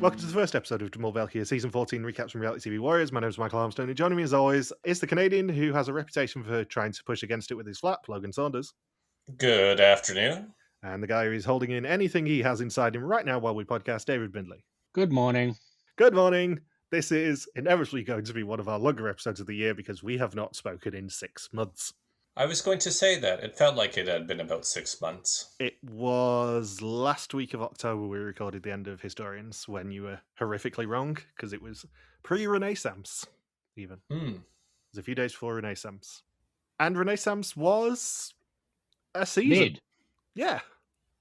Welcome to the first episode of Mol België, Season 14 recaps from Reality TV Warriors. My name is Michael Armstrong, and joining me as always is the Canadian who has a reputation for trying to push against it with his flap, Logan Saunders. Good afternoon. And the guy who is holding in anything he has inside him right now while we podcast, David Bindley. Good morning. Good morning. This is inevitably going to be one of our longer episodes of the year because we have not spoken in 6 months. I was going to say that. It felt like it had been about 6 months. It was last week of October we recorded the end of Historians when you were horrifically wrong because it was pre-Renaissance, even. It was a few days before Renaissance. And Renaissance was a season. Mid. Yeah.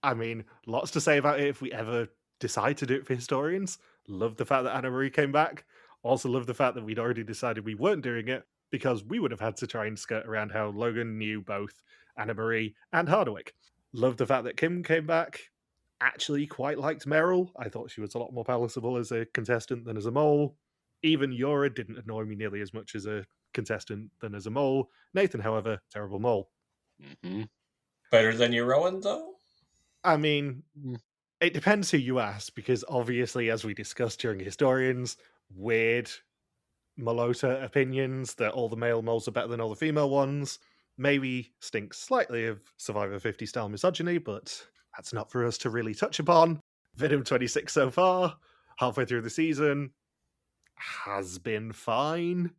I mean, lots to say about it if we ever decide to do it for Historians. Love the fact that Anna Marie came back. Also love the fact that we'd already decided we weren't doing it because we would have had to try and skirt around how Logan knew both Anna Marie and Hardwick. Love the fact that Kim came back. Actually quite liked Meryl. I thought she was a lot more palatable as a contestant than as a mole. Even Yora didn't annoy me nearly as much as a contestant than as a mole. Nathan, however, terrible mole. Mm-hmm. Better than your Rowan, though? I mean, it depends who you ask, because obviously, as we discussed during Historians, weird Malota opinions that all the male moles are better than all the female ones maybe stinks slightly of Survivor 50 style misogyny, but that's not for us to really touch upon. Venom 26 so far, halfway through the season, has been fine.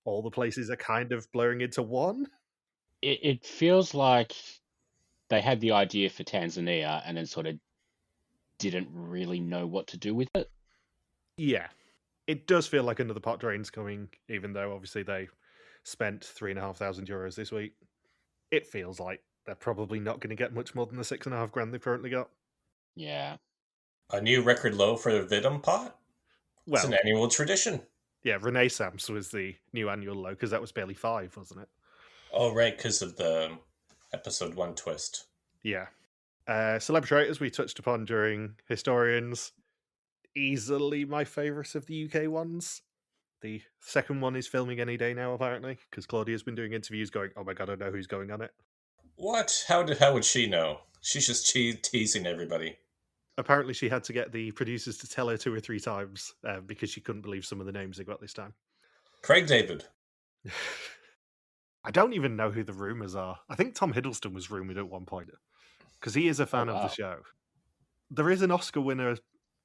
All the places are kind of blurring into one. It feels like they had the idea for Tanzania and then sort of didn't really know what to do with it. Yeah. It does feel like another pot drain's coming, even though obviously they spent €3,500 this week. It feels like they're probably not going to get much more than the $6,500 they've currently got. Yeah. A new record low for the Vidum pot? It's Well, an annual tradition. yeah, Renaissance was the new annual low because that was barely 5, wasn't it? Oh, right, because of the episode 1 twist. Yeah. Celebrators we touched upon during Historians. Easily my favourite of the UK ones. The second one is filming any day now, apparently, because Claudia's been doing interviews going, oh my god, I know who's going on it. What? How would she know? She's just teasing everybody. Apparently she had to get the producers to tell her 2 or 3 times because she couldn't believe some of the names they got this time. Craig David. I don't even know who the rumours are. I think Tom Hiddleston was rumoured at one point, because he is a fan of the show. There is an Oscar winner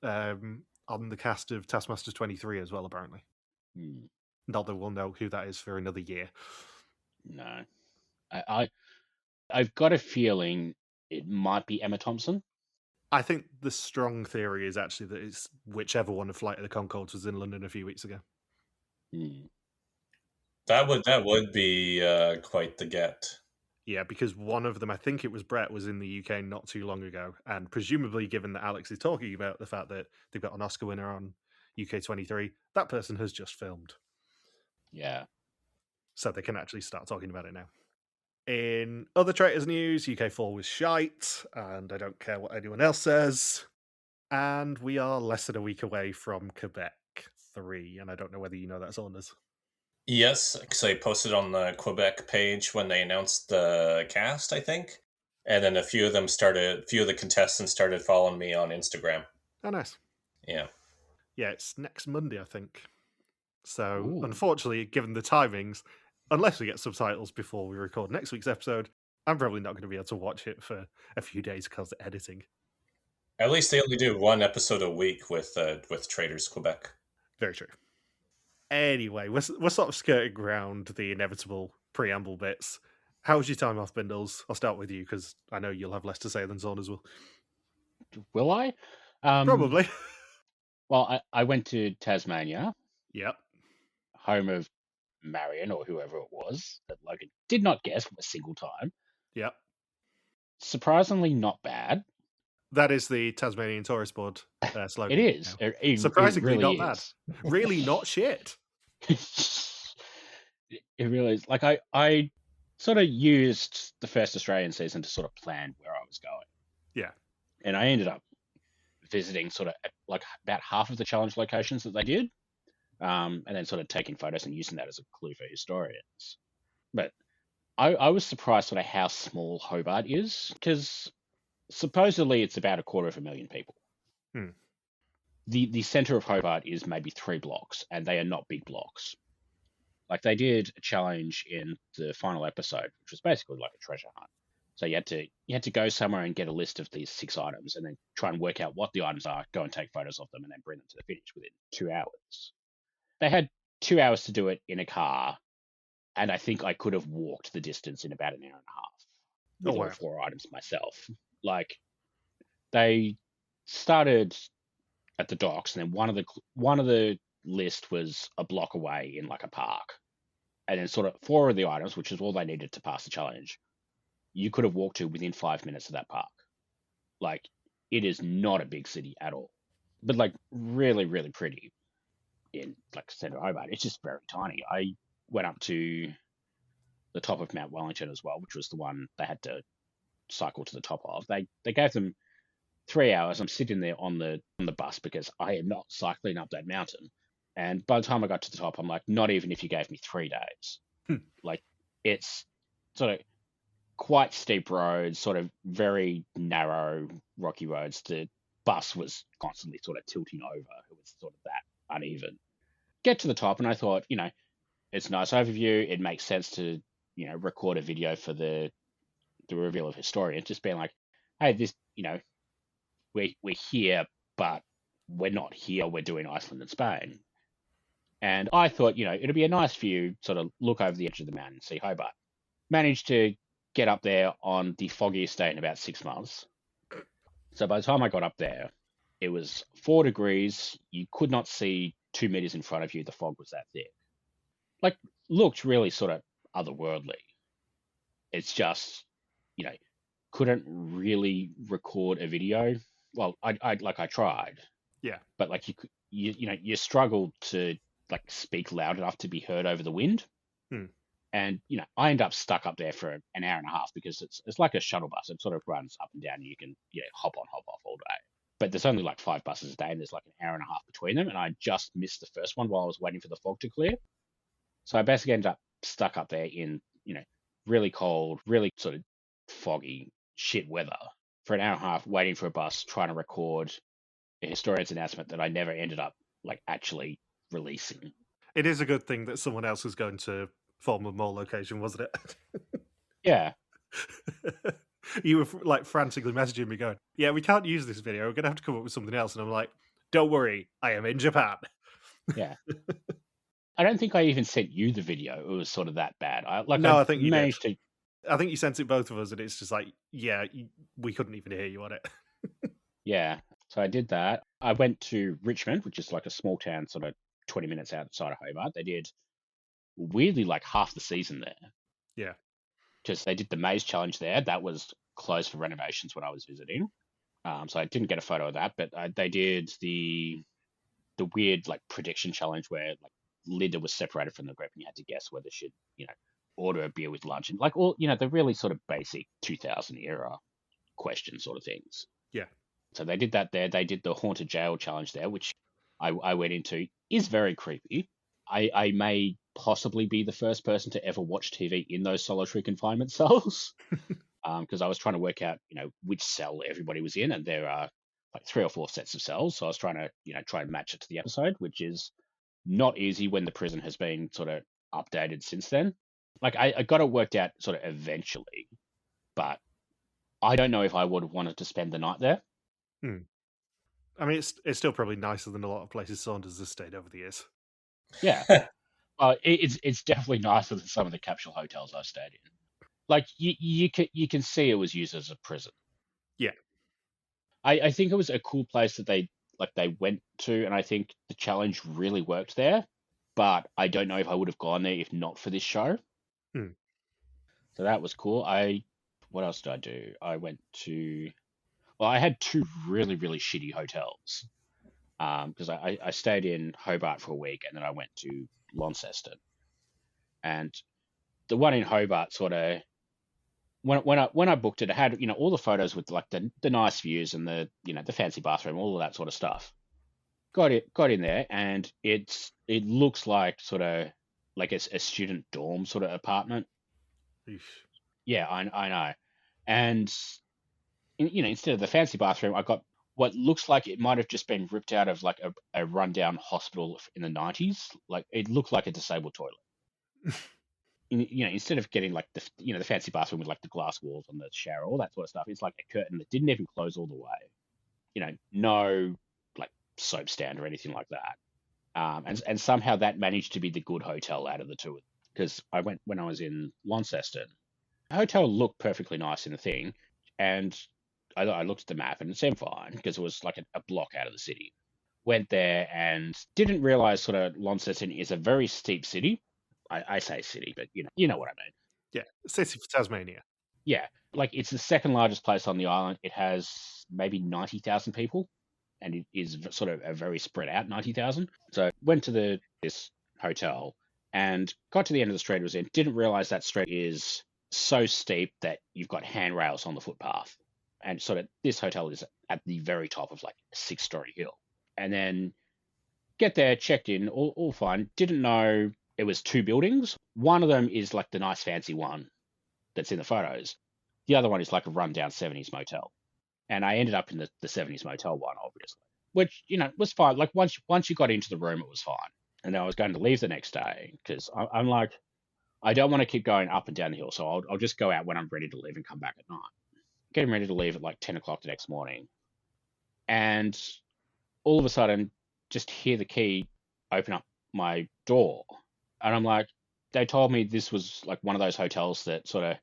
on the cast of Taskmasters 23 as well, apparently. Not that we'll know who that is for another year. No. I've got a feeling it might be Emma Thompson. I think the strong theory is actually that it's whichever one of Flight of the Conchords was in London a few weeks ago. That would be quite the get. Yeah, because one of them, I think it was Brett, was in the UK not too long ago, and presumably, given that Alex is talking about the fact that they've got an Oscar winner on UK 23, that person has just filmed. Yeah. So they can actually start talking about it now. In other Traitors news, UK 4 was shite, and I don't care what anyone else says. And we are less than a week away from Quebec 3, and I don't know whether you know that, Saunders. Yes, because I posted on the Quebec page when they announced the cast, I think. And then a few of the contestants started following me on Instagram. Oh, nice. Yeah. Yeah, it's next Monday, I think. So, Unfortunately, given the timings, unless we get subtitles before we record next week's episode, I'm probably not going to be able to watch it for a few days because of editing. At least they only do one episode a week with Traitors Quebec. Very true. Anyway, we're sort of skirting around the inevitable preamble bits. How was your time off, Bindles? I'll start with you because I know you'll have less to say than Saunders will. Will I? Probably. Well, I went to Tasmania. Yep. Home of Marion or whoever it was that Logan did not guess a single time. Yep. Surprisingly not bad. That is the Tasmanian Tourist Board slogan. It is. Surprisingly it really not is. bad. Really not shit. It really is. Like I sort of used the first Australian season to sort of plan where I was going. Yeah. And I ended up visiting sort of like about half of the challenge locations that they did. And then sort of taking photos and using that as a clue for historians. But I was surprised sort of how small Hobart is, because supposedly it's about 250,000 people. the center of Hobart is maybe 3 blocks, and they are not big blocks. Like they did a challenge in the final episode, which was basically like a treasure hunt. So you had to go somewhere and get a list of these 6 items, and then try and work out what the items are, go and take photos of them, and then bring them to the finish within 2 hours. They had 2 hours to do it in a car, and I think I could have walked the distance in about an hour and a half with all 4 items myself. Like they started at the docks, and then one of the list was a block away in like a park, and then sort of 4 of the items, which is all they needed to pass the challenge, you could have walked to within 5 minutes of that park. Like it is not a big city at all, but like really, really pretty in like centre Hobart. It's just very tiny. I went up to the top of Mount Wellington as well, which was the one they had to cycle to the top of. They gave them 3 hours. I'm sitting there on the bus because I am not cycling up that mountain. And by the time I got to the top, I'm like, not even if you gave me 3 days. Like it's sort of quite steep roads, sort of very narrow, rocky roads. The bus was constantly sort of tilting over. It was sort of that uneven. Get to the top, and I thought, it's a nice overview. It makes sense to, record a video for the reveal of historian. Just being like, hey, this, we're here, but we're not here. We're doing Iceland and Spain. And I thought, it'd be a nice view, sort of look over the edge of the mountain and see Hobart. Managed to get up there on the foggiest day in about 6 months. So by the time I got up there, it was 4 degrees. You could not see 2 meters in front of you. The fog was that thick. Like, looked really sort of otherworldly. It's just, couldn't really record a video. Well, I tried. Yeah. But like you struggled to like speak loud enough to be heard over the wind. And I end up stuck up there for an hour and a half because it's like a shuttle bus. It sort of runs up and down, and you can hop on, hop off all day. But there's only like 5 buses a day, and there's like an hour and a half between them. And I just missed the first one while I was waiting for the fog to clear. So I basically ended up stuck up there in really cold, really sort of foggy, shit weather for an hour and a half, waiting for a bus, trying to record a historian's announcement that I never ended up like actually releasing. It is a good thing that someone else was going to form a mole location, wasn't it? Yeah. You were like frantically messaging me going, yeah, we can't use this video. We're going to have to come up with something else. And I'm like, don't worry, I am in Japan. Yeah. I don't think I even sent you the video. It was sort of that bad. I think you managed did. I think you sent it both of us, and it's just like, yeah, we couldn't even hear you on it. Yeah. So I did that. I went to Richmond, which is like a small town, sort of 20 minutes outside of Hobart. They did weirdly like half the season there. Yeah. Because they did the maze challenge there. That was closed for renovations when I was visiting. So I didn't get a photo of that, but they did the weird like prediction challenge where like Linda was separated from the group and you had to guess whether she'd, order a beer with lunch and like all, the really sort of basic 2000 era question sort of things. Yeah. So they did that there. They did the haunted jail challenge there, which I went into. Is very creepy. I may possibly be the first person to ever watch TV in those solitary confinement cells. Because I was trying to work out, which cell everybody was in, and there are like 3 or 4 sets of cells. So I was trying to, try and match it to the episode, which is not easy when the prison has been sort of updated since then. Like I got it worked out sort of eventually, but I don't know if I would have wanted to spend the night there. I mean, it's still probably nicer than a lot of places Saunders has stayed over the years. Yeah. It's definitely nicer than some of the capsule hotels I've stayed in. Like you can see it was used as a prison. Yeah. I think it was a cool place that they went to, and I think the challenge really worked there. But I don't know if I would have gone there if not for this show. So that was cool. What else did I do? I had 2 really, really shitty hotels. Because I stayed in Hobart for a week, and then I went to Launceston. And the one in Hobart sort of, when I booked it, it had all the photos with like the nice views and the the fancy bathroom, all of that sort of stuff. Got in there, and it looks like sort of like a student dorm sort of apartment. Eesh. Yeah, I know. And instead of the fancy bathroom, I got what looks like it might have just been ripped out of like a rundown hospital in the 90s. Like it looked like a disabled toilet. Instead of getting like the fancy bathroom with like the glass walls on the shower, all that sort of stuff, it's like a curtain that didn't even close all the way. No like soap stand or anything like that. And somehow that managed to be the good hotel out of the two. Because I went when I was in Launceston. The hotel looked perfectly nice in the thing, and I looked at the map and it seemed fine because it was like a block out of the city. Went there and didn't realize sort of Launceston is a very steep city. I say city, but you know what I mean. Yeah, city for Tasmania. Yeah, like it's the second largest place on the island. It has maybe 90,000 people, and it is sort of a very spread out 90,000. So went to this hotel and got to the end of the street it was in. Didn't realize that street is so steep that you've got handrails on the footpath, and sort of this hotel is at the very top of like a 6-story hill. And then get there, checked in, all fine. Didn't know it was 2 buildings. One of them is like the nice fancy one that's in the photos. The other one is like a rundown 70s motel. And I ended up in the 70s motel one, obviously, which, was fine. Like once you got into the room, it was fine. And then I was going to leave the next day because I'm like, I don't want to keep going up and down the hill. So I'll just go out when I'm ready to leave and come back at night. Getting ready to leave at like 10 o'clock the next morning. And all of a sudden, just hear the key open up my door. And I'm like, they told me this was like one of those hotels that sort of,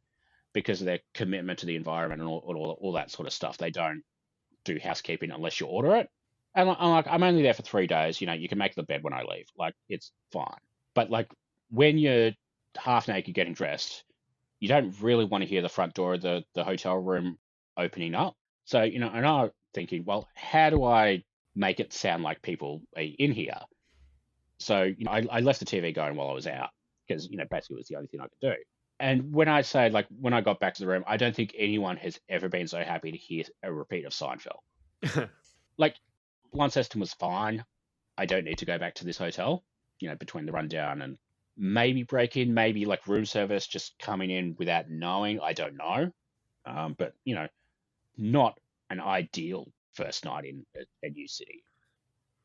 because of their commitment to the environment and all that sort of stuff, they don't do housekeeping unless you order it. And I'm like, I'm only there for 3 days. You can make the bed when I leave. Like, it's fine. But like when you're half naked getting dressed, you don't really want to hear the front door of the hotel room opening up. So, and I'm thinking, well, how do I make it sound like people are in here? So, I left the TV going while I was out because, basically it was the only thing I could do. And when I say, like, when I got back to the room, I don't think anyone has ever been so happy to hear a repeat of Seinfeld. Like, Launceston was fine. I don't need to go back to this hotel, between the rundown and maybe break in, maybe like room service just coming in without knowing. I don't know. But, not an ideal first night in a new city.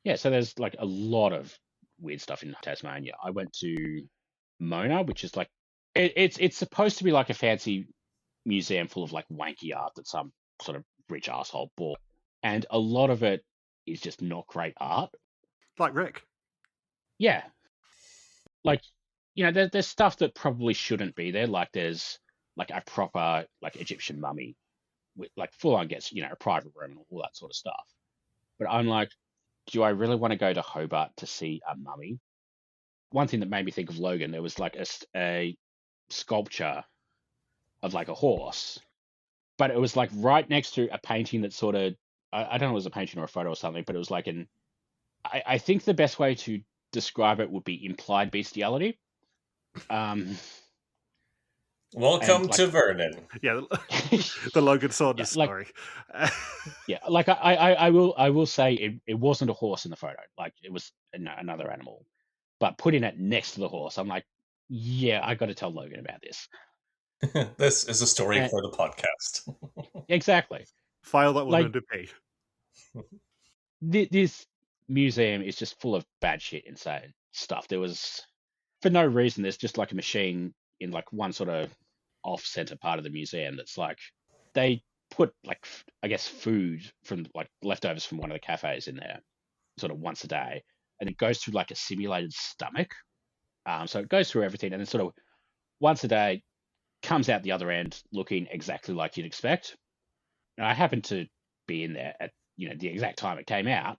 Yeah, so there's like a lot of weird stuff in Tasmania. I went to Mona, which is like, it's supposed to be like a fancy museum full of like wanky art that some sort of rich asshole bought. And a lot of it is just not great art. Like Rick. Yeah. Like, there's stuff that probably shouldn't be there. Like there's like a proper like Egyptian mummy with like full on gets, a private room and all that sort of stuff. But I'm like, do I really want to go to Hobart to see a mummy? One thing that made me think of Logan, there was like a sculpture of like a horse, but it was like right next to a painting that sort of, I don't know if it was a painting or a photo or something, but it was like I think the best way to describe it would be implied bestiality. Welcome to Vernon. Yeah, the Logan Saunders story. Yeah, like I will say it wasn't a horse in the photo. Like it was another animal, but putting it next to the horse, I'm like, yeah, I got to tell Logan about this. This is a story for the podcast. Exactly. File that one under P. This museum is just full of bad shit, insane stuff. There was, for no reason, there's just like a machine in like one sort of off-center part of the museum that's like, they put like, I guess, food from like leftovers from one of the cafes in there sort of once a day. And it goes through like a simulated stomach. So it goes through everything and then sort of once a day comes out the other end looking exactly like you'd expect. And I happened to be in there at, the exact time it came out,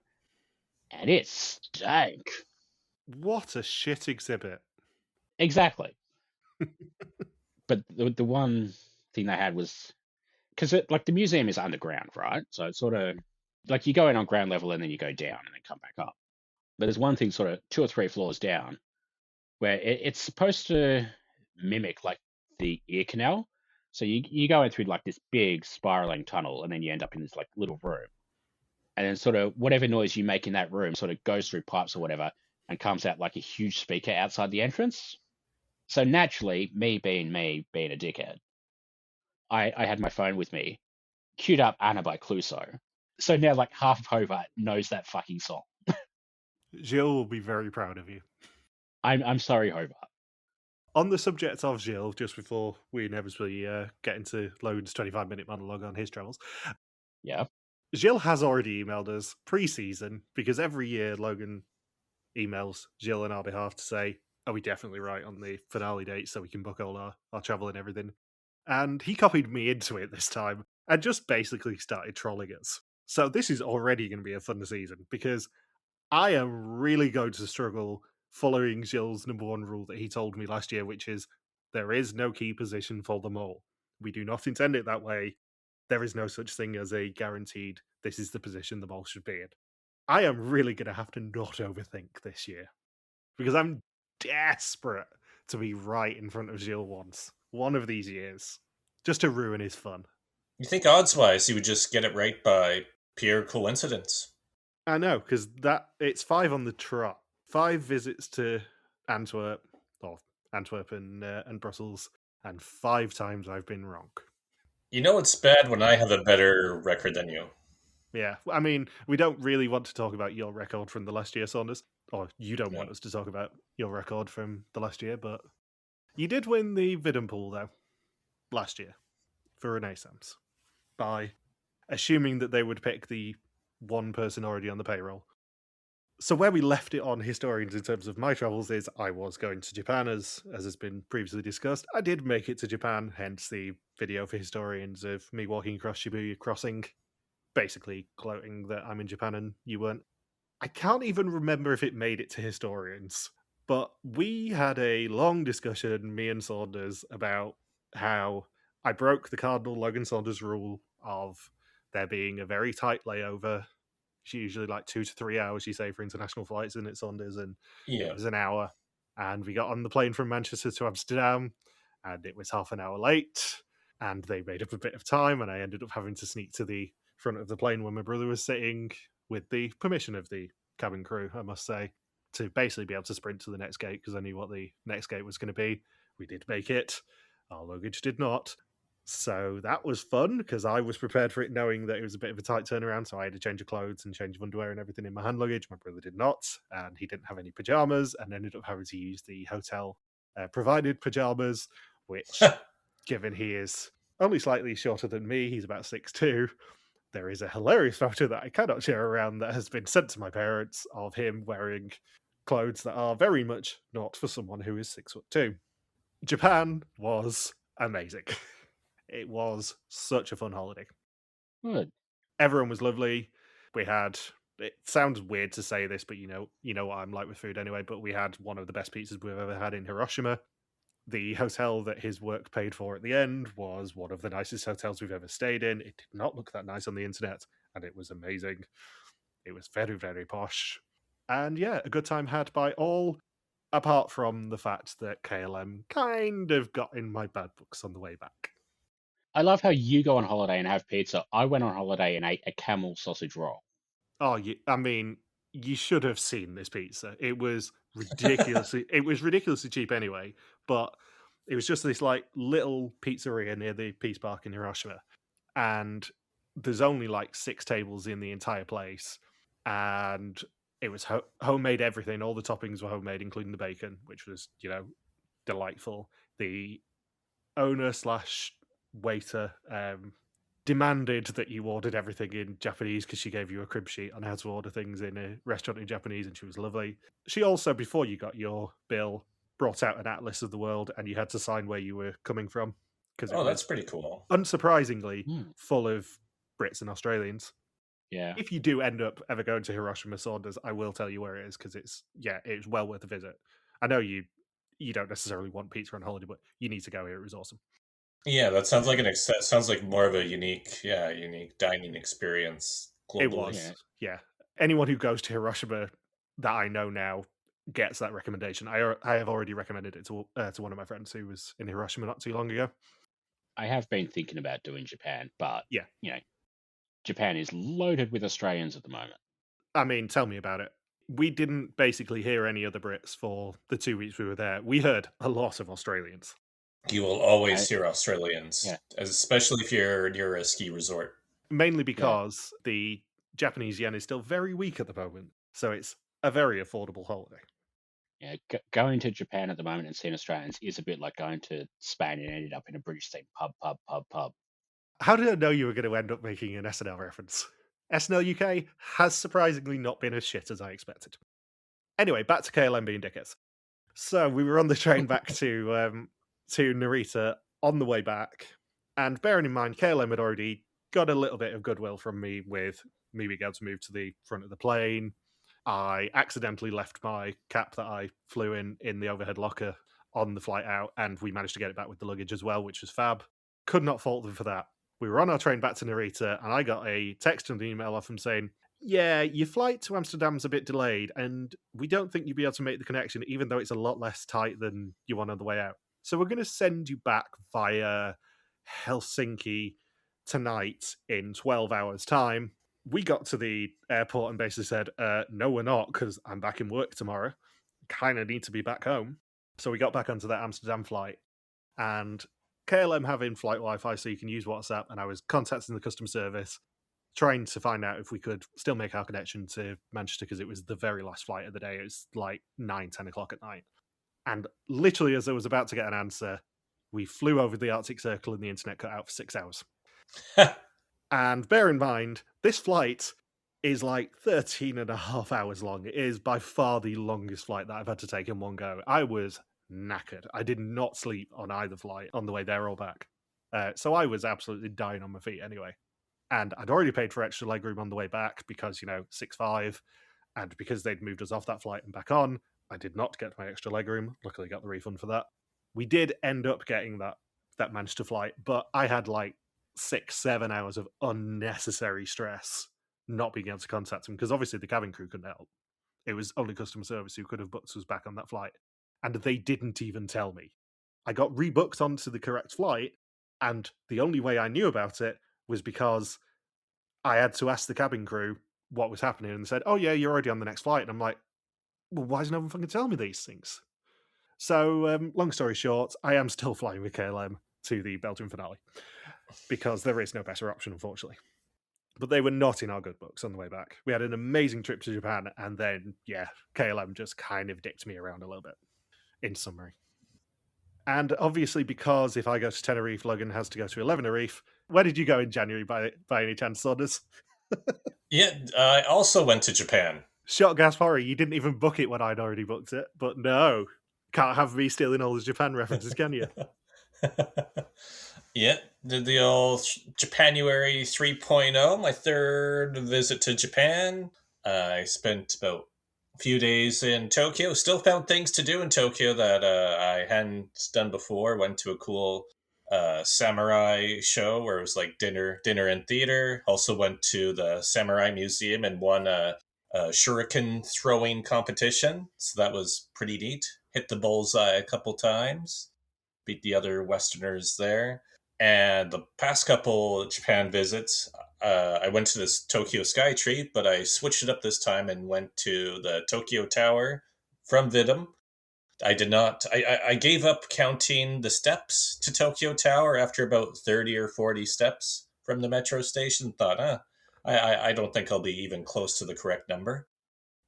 and it stank. What a shit exhibit. Exactly. But the one thing they had was, because like the museum is underground, right? So it's sort of like you go in on ground level and then you go down and then come back up. But there's one thing sort of 2 or 3 floors down where it's supposed to mimic like the ear canal. So you go in through like this big spiraling tunnel and then you end up in this like little room. And then sort of whatever noise you make in that room sort of goes through pipes or whatever and comes out like a huge speaker outside the entrance. So naturally, me being a dickhead, I had my phone with me, queued up Anna by Clouseau. So now, like, half of Hobart knows that fucking song. Gilles will be very proud of you. I'm sorry, Hobart. On the subject of Gilles, just before we inevitably get into Logan's 25-minute monologue on his travels, Yeah. Gilles has already emailed us pre-season, because every year Logan emails Gilles on our behalf to say, are we definitely right on the finale date so we can book all our travel and everything? And he copied me into it this time and just basically started trolling us. So this is already going to be a fun season, because I am really going to struggle following Gilles' number one rule that he told me last year, which is there is no key position for them all. We do not intend it that way. There is no such thing as a guaranteed, this is the position the mole should be in. I am really going to have to not overthink this year, because I'm desperate to be right in front of Gilles once, one of these years, just to ruin his fun. You think odds-wise he would just get it right by pure coincidence? I know, because it's 5 on the trot. 5 visits to Antwerp, or Antwerp and Brussels, and 5 times I've been wrong. You know it's bad when I have a better record than you. Yeah, I mean, we don't really want to talk about your record from the last year, Saunders, or you don't No. want us to talk about your record from the last year, but you did win the Vidden pool, though, last year, for Renaissance, by assuming that they would pick the one person already on the payroll. So where we left it on historians in terms of my travels is I was going to Japan, as has been previously discussed. I did make it to Japan, hence the video for historians of me walking across Shibuya Crossing, basically gloating that I'm in Japan and you weren't. I can't even remember if it made it to historians, but we had a long discussion, me and Saunders, about how I broke the cardinal Logan Saunders rule of there being a very tight layover. It's usually like 2 to 3 hours, you say, for international flights, and it's Saunders, and Yeah. it was an hour. And we got on the plane from Manchester to Amsterdam, and it was half an hour late, and they made up a bit of time, and I ended up having to sneak to the front of the plane where my brother was sitting, with the permission of the cabin crew, I must say, to basically be able to sprint to the next gate, because I knew what the next gate was going to be. We did make it. Our luggage did not. So that was fun, because I was prepared for it knowing that it was a bit of a tight turnaround, so I had a change of clothes and change of underwear and everything in my hand luggage. My brother did not, and he didn't have any pajamas, and ended up having to use the hotel provided pajamas, which, given he is only slightly shorter than me, he's about 6'2", there is a hilarious photo that I cannot share around that has been sent to my parents of him wearing clothes that are very much not for someone who is 6'2". Japan was amazing. It was such a fun holiday. Good. Everyone was lovely. We had, it sounds weird to say this, but you know what I'm like with food anyway, but we had one of the best pizzas we've ever had in Hiroshima. The hotel that his work paid for at the end was one of the nicest hotels we've ever stayed in. It did not look that nice on the internet, and it was amazing. It was very, very posh. And yeah, a good time had by all, apart from the fact that KLM kind of got in my bad books on the way back. I love how you go on holiday and have pizza. I went on holiday and ate a camel sausage roll. Oh, I mean, you should have seen this pizza. It was ridiculously, it was ridiculously cheap anyway, but it was just this like little pizzeria near the Peace Park in Hiroshima, and there's only like 6 tables in the entire place, and it was homemade everything. All the toppings were homemade, including the bacon, which was delightful. The owner slash waiter demanded that you ordered everything in Japanese, because she gave you a crib sheet on how to order things in a restaurant in Japanese, and she was lovely. She also, before you got your bill, brought out an atlas of the world, and you had to sign where you were coming from, because Oh, that's pretty cool. unsurprisingly full of Brits and Australians. Yeah. If you do end up ever going to Hiroshima, Saunders, I will tell you where it is, because it's well worth a visit. I know you don't necessarily want pizza on holiday, but you need to go here. It was awesome. Yeah, that sounds like sounds like more of a unique dining experience globally. It was, yeah. Anyone who goes to Hiroshima that I know now gets that recommendation. I have already recommended it to one of my friends who was in Hiroshima not too long ago. I have been thinking about doing Japan, but Yeah, Japan is loaded with Australians at the moment. I mean, tell me about it. We didn't basically hear any other Brits for the 2 weeks we were there. We heard a lot of Australians. You will always hear Australians, Yeah. especially if you're near a ski resort. Mainly because the Japanese yen is still very weak at the moment, so it's a very affordable holiday. Yeah, going to Japan at the moment and seeing Australians is a bit like going to Spain and ended up in a British themed pub. How did I know you were going to end up making an SNL reference? SNL UK has surprisingly not been as shit as I expected. Anyway, back to KLM being dickheads. So we were on the train back to Narita on the way back, and bearing in mind KLM had already got a little bit of goodwill from me with me being able to move to the front of the plane. I accidentally left my cap that I flew in the overhead locker on the flight out, and we managed to get it back with the luggage as well, which was fab. Could not fault them for that. We were on our train back to Narita, and I got a text and an email off them saying, yeah, your flight to Amsterdam's a bit delayed, and we don't think you'll be able to make the connection, even though it's a lot less tight than you want on the way out. So we're going to send you back via Helsinki tonight in 12 hours' time. We got to the airport and basically said, no, we're not, because I'm back in work tomorrow. Kind of need to be back home. So we got back onto that Amsterdam flight, and KLM have in-flight Wi-Fi, so you can use WhatsApp, and I was contacting the customer service, trying to find out if we could still make our connection to Manchester, because it was the very last flight of the day. It was like 9-10 o'clock at night. And literally as I was about to get an answer, we flew over the Arctic Circle and the internet cut out for 6 hours. And bear in mind, this flight is like 13 and a half hours long. It is by far the longest flight that I've had to take in one go. I was knackered. I did not sleep on either flight on the way there or back. So I was absolutely dying on my feet anyway. And I'd already paid for extra legroom on the way back because, 6.5, and because they'd moved us off that flight and back on, I did not get my extra legroom. Luckily got the refund for that. We did end up getting that Manchester flight, but I had like 6-7 hours of unnecessary stress not being able to contact them, because obviously the cabin crew couldn't help. It was only customer service who could have booked us back on that flight, and they didn't even tell me. I got rebooked onto the correct flight, and the only way I knew about it was because I had to ask the cabin crew what was happening, and they said, oh yeah, you're already on the next flight. And I'm like, well, why does no one fucking tell me these things? So long story short, I am still flying with KLM to the Belgian finale, because there is no better option, unfortunately. But they were not in our good books on the way back. We had an amazing trip to Japan, and then, yeah, KLM just kind of dicked me around a little bit, in summary. And obviously, because if I go to Tenerife, Logan has to go to 11 Tenerife. Where did you go in January by any chance, Saunders? Yeah, I also went to Japan. Shot gas horror, you didn't even book it when I'd already booked it. But no, can't have me stealing all the Japan references, can you? Yeah, the old Japanuary 3.0, my third visit to Japan. I spent about a few days in Tokyo. Still found things to do in Tokyo that I hadn't done before. Went to a cool samurai show where it was like dinner and theater. Also went to the Samurai Museum and won a shuriken throwing competition. So that was pretty neat. Hit the bullseye a couple times. Beat the other Westerners there. And the past couple Japan visits, I went to this Tokyo Skytree, but I switched it up this time and went to the Tokyo Tower from Vidum. I did not. I gave up counting the steps to Tokyo Tower after about 30 or 40 steps from the metro station. Thought, I don't think I'll be even close to the correct number.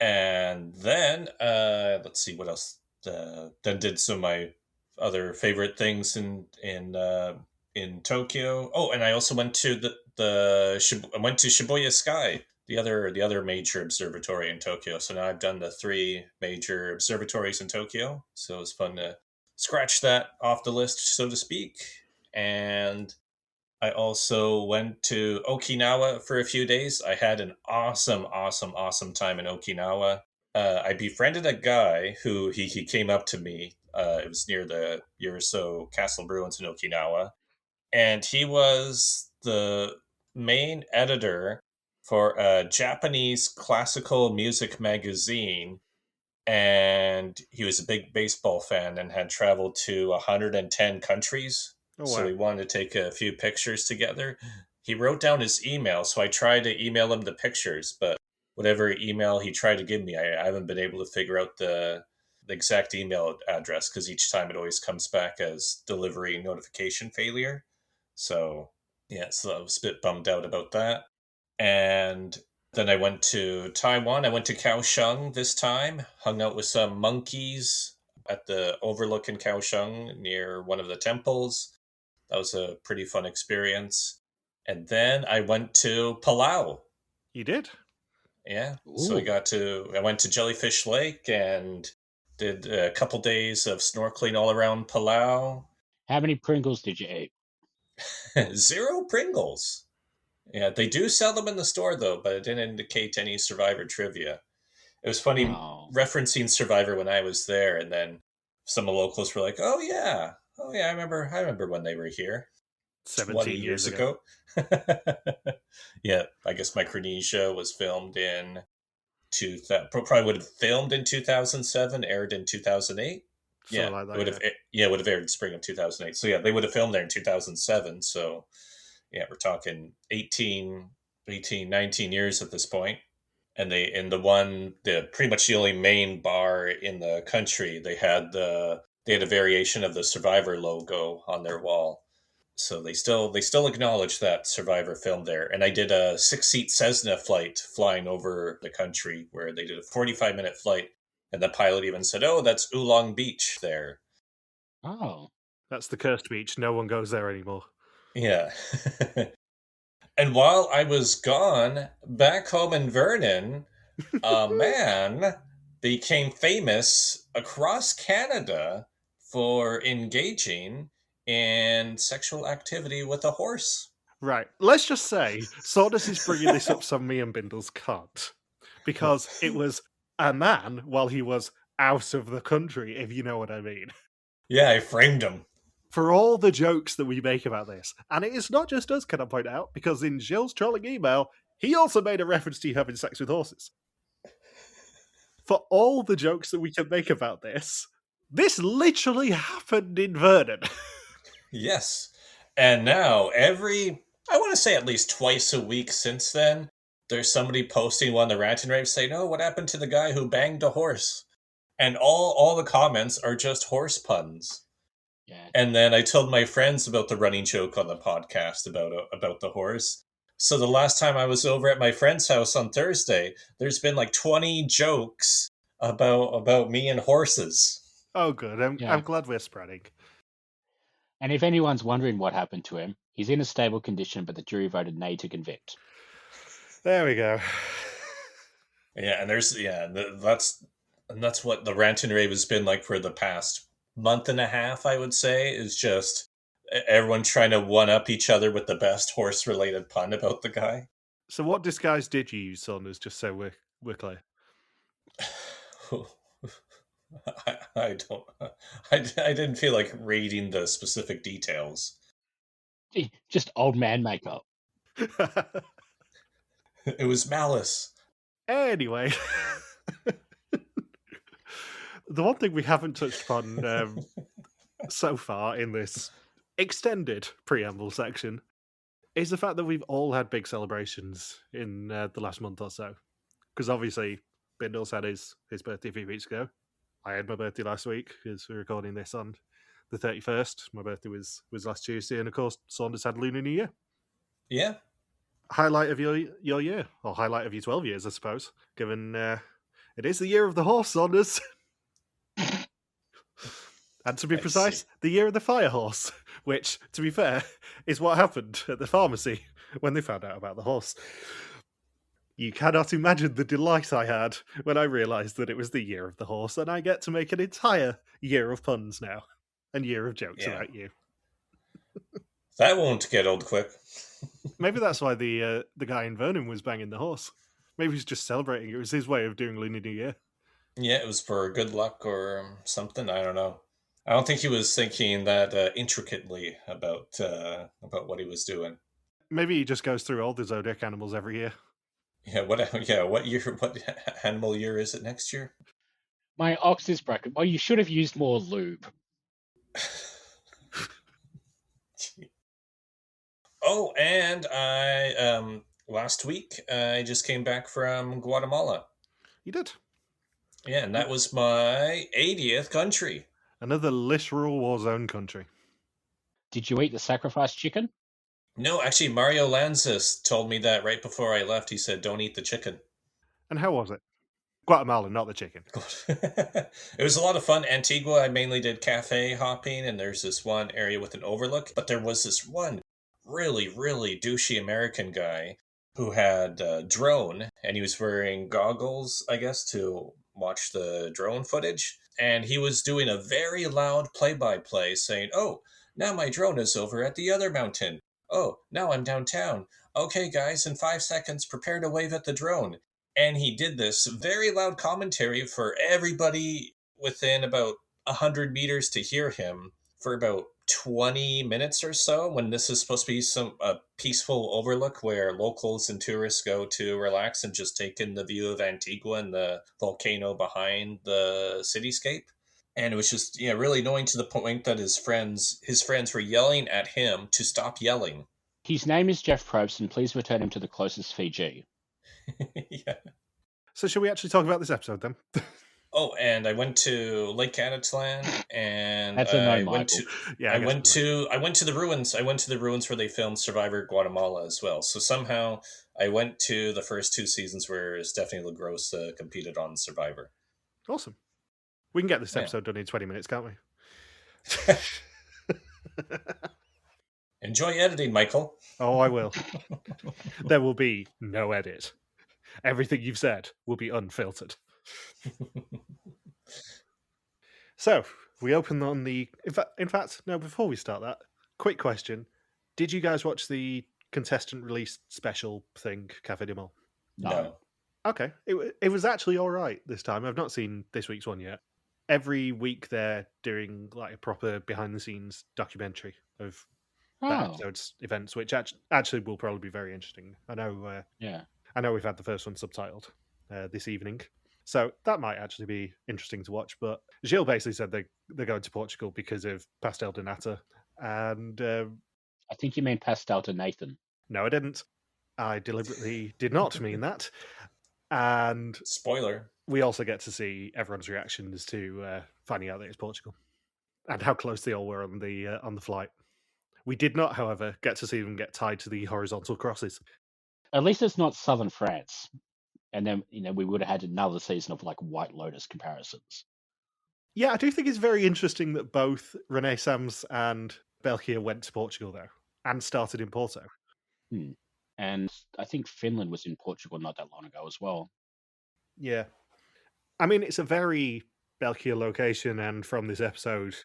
And then, let's see what else. Then did some of my other favorite things in Tokyo. Oh, and I also went to I went to Shibuya Sky, the other major observatory in Tokyo. So now I've done the 3 major observatories in Tokyo. So it's fun to scratch that off the list, so to speak. And I also went to Okinawa for a few days. I had an awesome time in Okinawa. I befriended a guy who he came up to me. It was near the Uriso Castle ruins in Okinawa. And he was the main editor for a Japanese classical music magazine. And he was a big baseball fan and had traveled to 110 countries. Oh, So wow. we wanted to take a few pictures together. He wrote down his email, so I tried to email him the pictures, but whatever email he tried to give me, I haven't been able to figure out the exact email address, because each time it always comes back as delivery notification failure. So, yeah, so I was a bit bummed out about that. And Then I went to Taiwan. I went to Kaohsiung this time, hung out with some monkeys at the overlook in Kaohsiung near one of the temples. That was a pretty fun experience. And then I went to Palau. You did? Yeah. So Ooh. I went to Jellyfish Lake and did a couple days of snorkeling all around Palau. How many Pringles did you eat? 0 Pringles. Yeah, they do sell them in the store though, but it didn't indicate any Survivor trivia. It was funny Oh. referencing Survivor when I was there, and then some of the locals were like, "Oh yeah, I remember when they were here 20 17 years years ago. Yeah, I guess Micronesia was filmed in probably would have filmed in 2007, aired in 2008. Yeah, Something like that, it would have it would have aired in spring of 2008. So yeah, they would have filmed there in 2007. So yeah, we're talking 18, 19 years at this point. And the pretty much the only main bar in the country, they had a variation of the Survivor logo on their wall. So they still acknowledge that Survivor filmed there. And I did a 6-seat Cessna flight flying over the country where they did a 45-minute flight. And the pilot even said, "Oh, that's Oolong Beach there." Oh. That's the cursed beach. No one goes there anymore. Yeah. And while I was gone, back home in Vernon, a man became famous across Canada for engaging in sexual activity with a horse. Right. Let's just say Saunders is bringing this up so me and Bindles can't. Because it was a man while he was out of the country, if you know what I mean. Yeah, I framed him. For all the jokes that we make about this, and it is not just us, can I point out, because in Jill's trolling email, he also made a reference to you having sex with horses. For all the jokes that we can make about this literally happened in Vernon. Yes. And now I want to say at least twice a week since then, there's somebody posting one of the rant and rave saying, "Oh, what happened to the guy who banged a horse?" And all the comments are just horse puns. Yeah. And then I told my friends about the running joke on the podcast about the horse. So the last time I was over at my friend's house on Thursday, there's been like 20 jokes about me and horses. Oh, good. I'm glad we're spreading. And if anyone's wondering what happened to him, he's in a stable condition, but the jury voted nay to convict. There we go. Yeah, and that's what the rant and rave has been like for the past month and a half, I would say, is just everyone trying to one-up each other with the best horse-related pun about the guy. So what disguise did you use, Saunders, just so we're clear? I didn't feel like reading the specific details. Just old man makeup. It was malice. Anyway, the one thing we haven't touched upon so far in this extended preamble section is the fact that we've all had big celebrations in the last month or so. Because obviously, Bindles had his birthday a few weeks ago. I had my birthday last week, because we're recording this on the 31st. My birthday was last Tuesday, and of course, Saunders had Lunar New Year. Yeah. Highlight of your year, or highlight of your 12 years, I suppose, given it is the year of the horse, Saunders. And to be precise, the year of the fire horse, which, to be fair, is what happened at the pharmacy when they found out about the horse. You cannot imagine the delight I had when I realised that it was the year of the horse, and I get to make an entire year of puns now, and year of jokes about you. That won't get old quick. Maybe that's why the guy in Vernon was banging the horse. Maybe he's just celebrating. It was his way of doing Lunar New Year. Yeah, it was for good luck or something. I don't know. I don't think he was thinking that intricately about what he was doing. Maybe he just goes through all the zodiac animals every year. Yeah. What year? What animal year is it next year? My ox is broken. Well, you should have used more lube. Oh, and I last week I just came back from Guatemala. You did? Yeah, and that was my 80th country. Another literal war zone country. Did you eat the sacrificed chicken? No, actually, Mario Lanzas told me that right before I left. He said, "Don't eat the chicken." And how was it? Guatemala, not the chicken. It was a lot of fun. Antigua, I mainly did cafe hopping, and there's this one area with an overlook. But there was this one really, really douchey American guy who had a drone, and he was wearing goggles, I guess, to watch the drone footage. And he was doing a very loud play-by-play saying, "Oh, now my drone is over at the other mountain. Oh, now I'm downtown. Okay, guys, in 5 seconds, prepare to wave at the drone." And he did this very loud commentary for everybody within about 100 meters to hear him for about 20 minutes or so, when this is supposed to be a peaceful overlook where locals and tourists go to relax and just take in the view of Antigua and the volcano behind the cityscape. And it was just, really annoying, to the point that his friends were yelling at him to stop yelling. His name is Jeff Probst, and please return him to the closest Fiji. Yeah. So shall we actually talk about this episode then? Oh, and I went to Lake Anatlan, and That's a no, I Michael. went to the ruins. I went to the ruins where they filmed Survivor Guatemala as well. So somehow I went to the first 2 seasons where Stephanie LaGrossa competed on Survivor. Awesome. We can get this episode done in 20 minutes, can't we? Enjoy editing, Michael. Oh, I will. There will be no edit. Everything you've said will be unfiltered. So, we open on the... In fact, no, before we start that, quick question. Did you guys watch the contestant release special thing, Café de Mol? No. Okay. It was actually all right this time. I've not seen this week's one yet. Every week they're doing like a proper behind-the-scenes documentary of that episode's events, which actually will probably be very interesting. I know. I know we've had the first one subtitled this evening, so that might actually be interesting to watch. But Gilles basically said they're going to Portugal because of Pastel de Nata, and I think you mean Pastel to Nathan. No, I didn't. I deliberately did not mean that. And spoiler, we also get to see everyone's reactions to finding out that it's Portugal and how close they all were on the flight. We did not, however, get to see them get tied to the horizontal crosses. At least it's not southern France. And then, we would have had another season of like White Lotus comparisons. Yeah, I do think it's very interesting that both Renaissance and België went to Portugal, though, and started in Porto. And I think Finland was in Portugal not that long ago as well. Yeah. I mean, it's a very België location, and from this episode,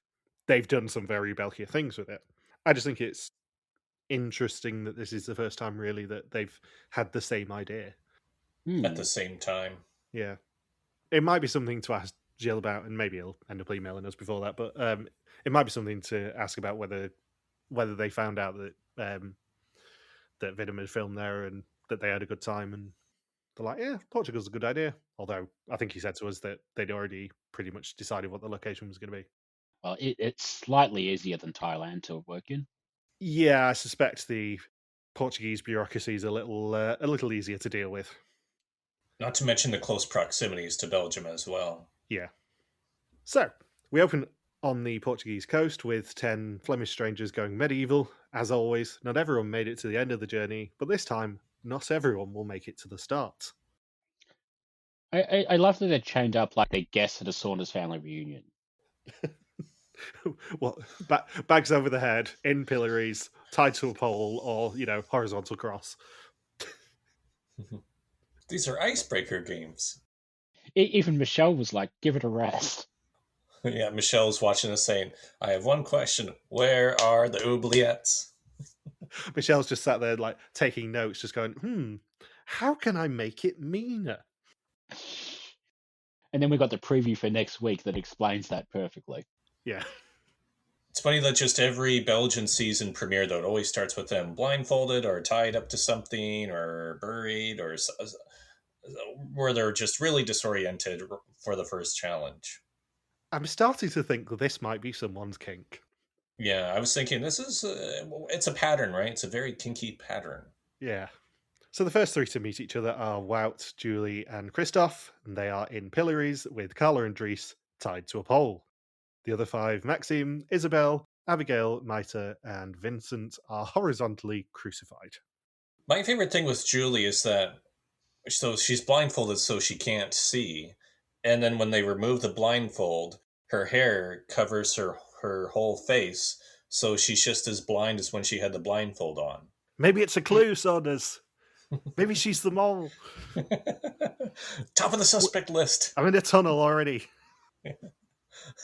they've done some very België things with it. I just think it's interesting that this is the first time, really, that they've had the same idea. At the same time. Yeah. It might be something to ask Jill about, and maybe he'll end up emailing us before that, but it might be something to ask about whether they found out that that Venom had filmed there and that they had a good time, and they're like, yeah, Portugal's a good idea. Although I think he said to us that they'd already pretty much decided what the location was going to be. Well, it's slightly easier than Thailand to work in. Yeah, I suspect the Portuguese bureaucracy is a little easier to deal with. Not to mention the close proximities to Belgium as well. Yeah. So, we open on the Portuguese coast with 10 Flemish strangers going medieval. As always, not everyone made it to the end of the journey, but this time, not everyone will make it to the start. I love that they chained up like a guest at a Saunders family reunion. What? Bags over the head, in pillories, tied to a pole, or, horizontal cross. These are icebreaker games. Even Michelle was like, give it a rest. Yeah, Michelle's watching us saying, I have one question. Where are the oubliettes? Michelle's just sat there like taking notes, just going, how can I make it meaner? And then we got the preview for next week that explains that perfectly. Yeah. It's funny that just every Belgian season premiere, though, it always starts with them blindfolded or tied up to something or buried, or where they're just really disoriented for the first challenge. I'm starting to think that this might be someone's kink. Yeah, I was thinking this is it's a pattern, right? It's a very kinky pattern. Yeah. So the first three to meet each other are Wout, Julie, and Christoph, and they are in pillories with Carla and Dries tied to a pole. The other five, Maxime, Isabel, Abigail, Maïté, and Vincent are horizontally crucified. My favorite thing with Julie is that she's blindfolded so she can't see. And then when they remove the blindfold, her hair covers her whole face, so she's just as blind as when she had the blindfold on. Maybe it's a clue, Saunders. Maybe she's the mole. Top of the suspect list. I'm in a tunnel already.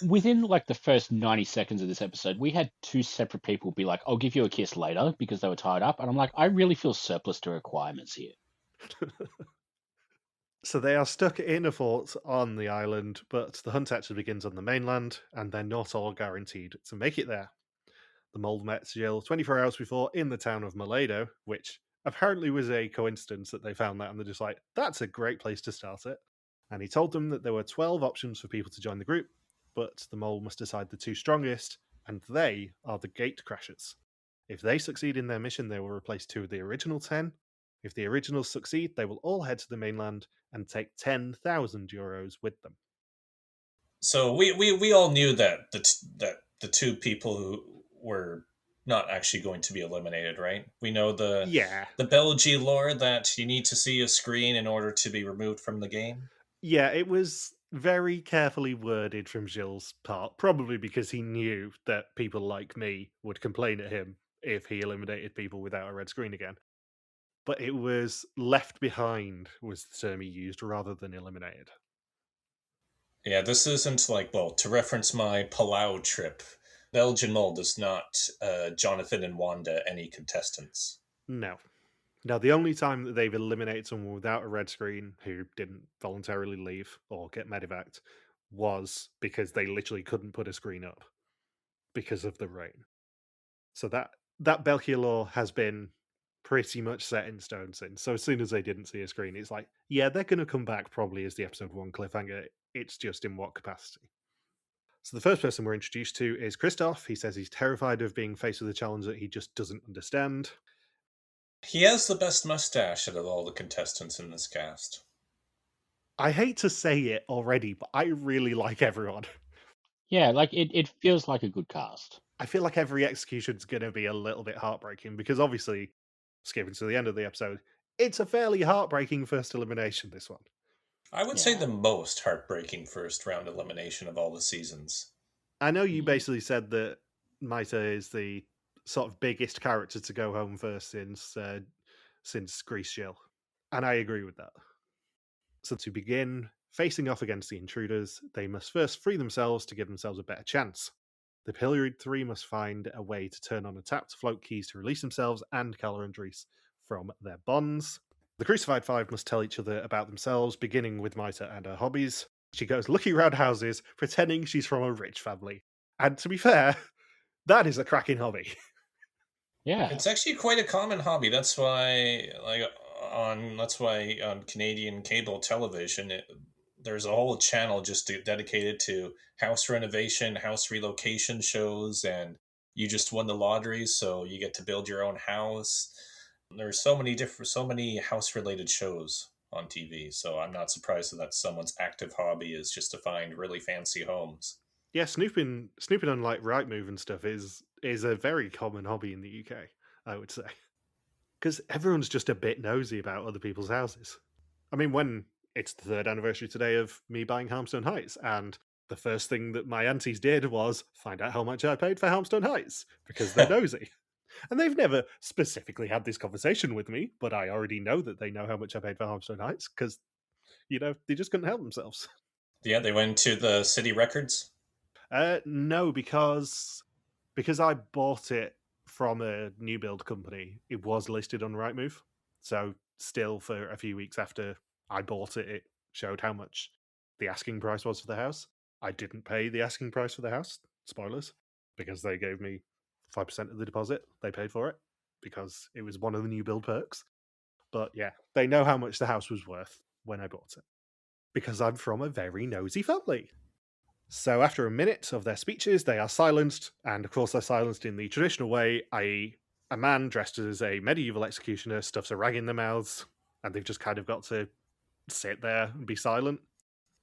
Within like the first 90 seconds of this episode, we had two separate people be like, I'll give you a kiss later, because they were tied up. And I'm like, I really feel surplus to requirements here. So they are stuck in a fort on the island, but the hunt actually begins on the mainland, and they're not all guaranteed to make it there. The mole met Jill 24 hours before in the town of Molado, which apparently was a coincidence that they found that, and they're just like, that's a great place to start it. And he told them that there were 12 options for people to join the group, but the mole must decide the two strongest, and they are the gate crashers. If they succeed in their mission, they will replace two of the original 10. If the originals succeed, they will all head to the mainland and take 10,000 euros with them. So we all knew that the two people who were not actually going to be eliminated, right? We know the België lore that you need to see a screen in order to be removed from the game. Yeah, it was very carefully worded from Gilles' part, probably because he knew that people like me would complain at him if he eliminated people without a red screen again. But it was left behind was the term he used rather than eliminated. Yeah, this isn't like, well, to reference my Palau trip, Belgian Mole does not Jonathan and Wanda any contestants. No. Now, the only time that they've eliminated someone without a red screen who didn't voluntarily leave or get medevaced was because they literally couldn't put a screen up because of the rain. So that België law has been pretty much set in stone since. So as soon as they didn't see a screen, it's like, yeah, they're going to come back probably as the episode 1 cliffhanger. It's just in what capacity. So the first person we're introduced to is Christoph. He says he's terrified of being faced with a challenge that he just doesn't understand. He has the best mustache out of all the contestants in this cast. I hate to say it already, but I really like everyone. Yeah, like it feels like a good cast. I feel like every execution's going to be a little bit heartbreaking because obviously, skipping to the end of the episode, it's a fairly heartbreaking first elimination, this one. I would say the most heartbreaking first round elimination of all the seasons. I know you basically said that Maïté is the sort of biggest character to go home first since Grease Jill, and I agree with that. So to begin facing off against the intruders, they must first free themselves to give themselves a better chance. The pilloried three must find a way to turn on a tap to float keys to release themselves and Calla and Dries from their bonds. The Crucified Five must tell each other about themselves, beginning with Maïté and her hobbies. She goes looking around houses, pretending she's from a rich family. And to be fair, that is a cracking hobby. Yeah. It's actually quite a common hobby. That's why on Canadian cable television, there's a whole channel just dedicated to house renovation, house relocation shows, and you just won the lottery, so you get to build your own house. There's so many house-related shows on TV, so I'm not surprised that someone's active hobby is just to find really fancy homes. Yeah, snooping on like Rightmove and stuff is a very common hobby in the UK, I would say. Because everyone's just a bit nosy about other people's houses. I mean, when it's the 3rd anniversary today of me buying Harmstone Heights, and the first thing that my aunties did was find out how much I paid for Harmstone Heights, because they're nosy. And they've never specifically had this conversation with me, but I already know that they know how much I paid for Harmstone Heights, because, they just couldn't help themselves. Yeah, they went to the city records? No, because I bought it from a new build company, it was listed on Rightmove. So still for a few weeks after I bought it, it showed how much the asking price was for the house. I didn't pay the asking price for the house, spoilers, because they gave me 5% of the deposit. They paid for it because it was one of the new build perks. But yeah, they know how much the house was worth when I bought it. Because I'm from a very nosy family. So after a minute of their speeches, they are silenced, and of course they're silenced in the traditional way, i.e. a man dressed as a medieval executioner stuffs a rag in their mouths, and they've just kind of got to sit there and be silent.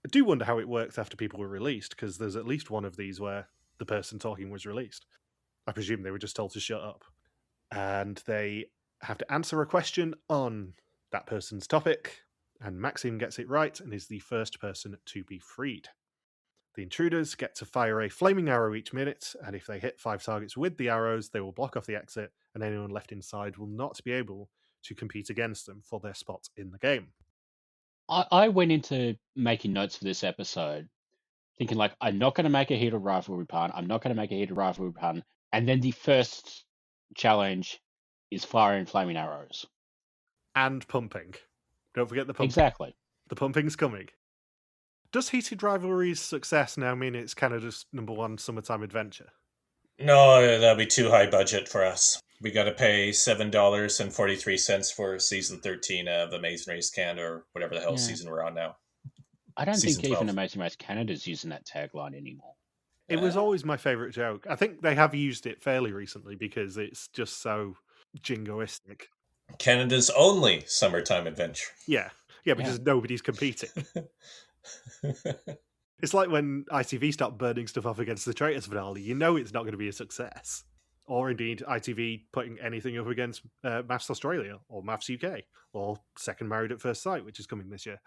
I do wonder how it works after people were released, because there's at least one of these where the person talking was released. I presume they were just told to shut up. And they have to answer a question on that person's topic. And Maxime gets it right and is the first person to be freed. The intruders get to fire a flaming arrow each minute, and if they hit 5 targets with the arrows, they will block off the exit, and anyone left inside will not be able to compete against them for their spot in the game. I went into making notes for this episode thinking, like, I'm not going to make a heated rivalry pun. I'm not going to make a heated rivalry pun. And then the first challenge is firing flaming arrows. And pumping. Don't forget the pumping. Exactly. The pumping's coming. Does Heated Rivalry's success now mean it's Canada's #1 summertime adventure? No, that'll be too high budget for us. We got to pay $7.43 for season 13 of Amazing Race Canada, or whatever the hell season we're on now. I don't Season think 12. even Amazing Race Canada's using that tagline anymore. It was always my favourite joke. I think they have used it fairly recently because it's just so jingoistic. Canada's only summertime adventure. Yeah, because nobody's competing. It's like when ITV stopped burning stuff off against the Traitors finale. You know it's not going to be a success. Or indeed, ITV putting anything up against Maths Australia or Maths UK or Second Married at First Sight, which is coming this year.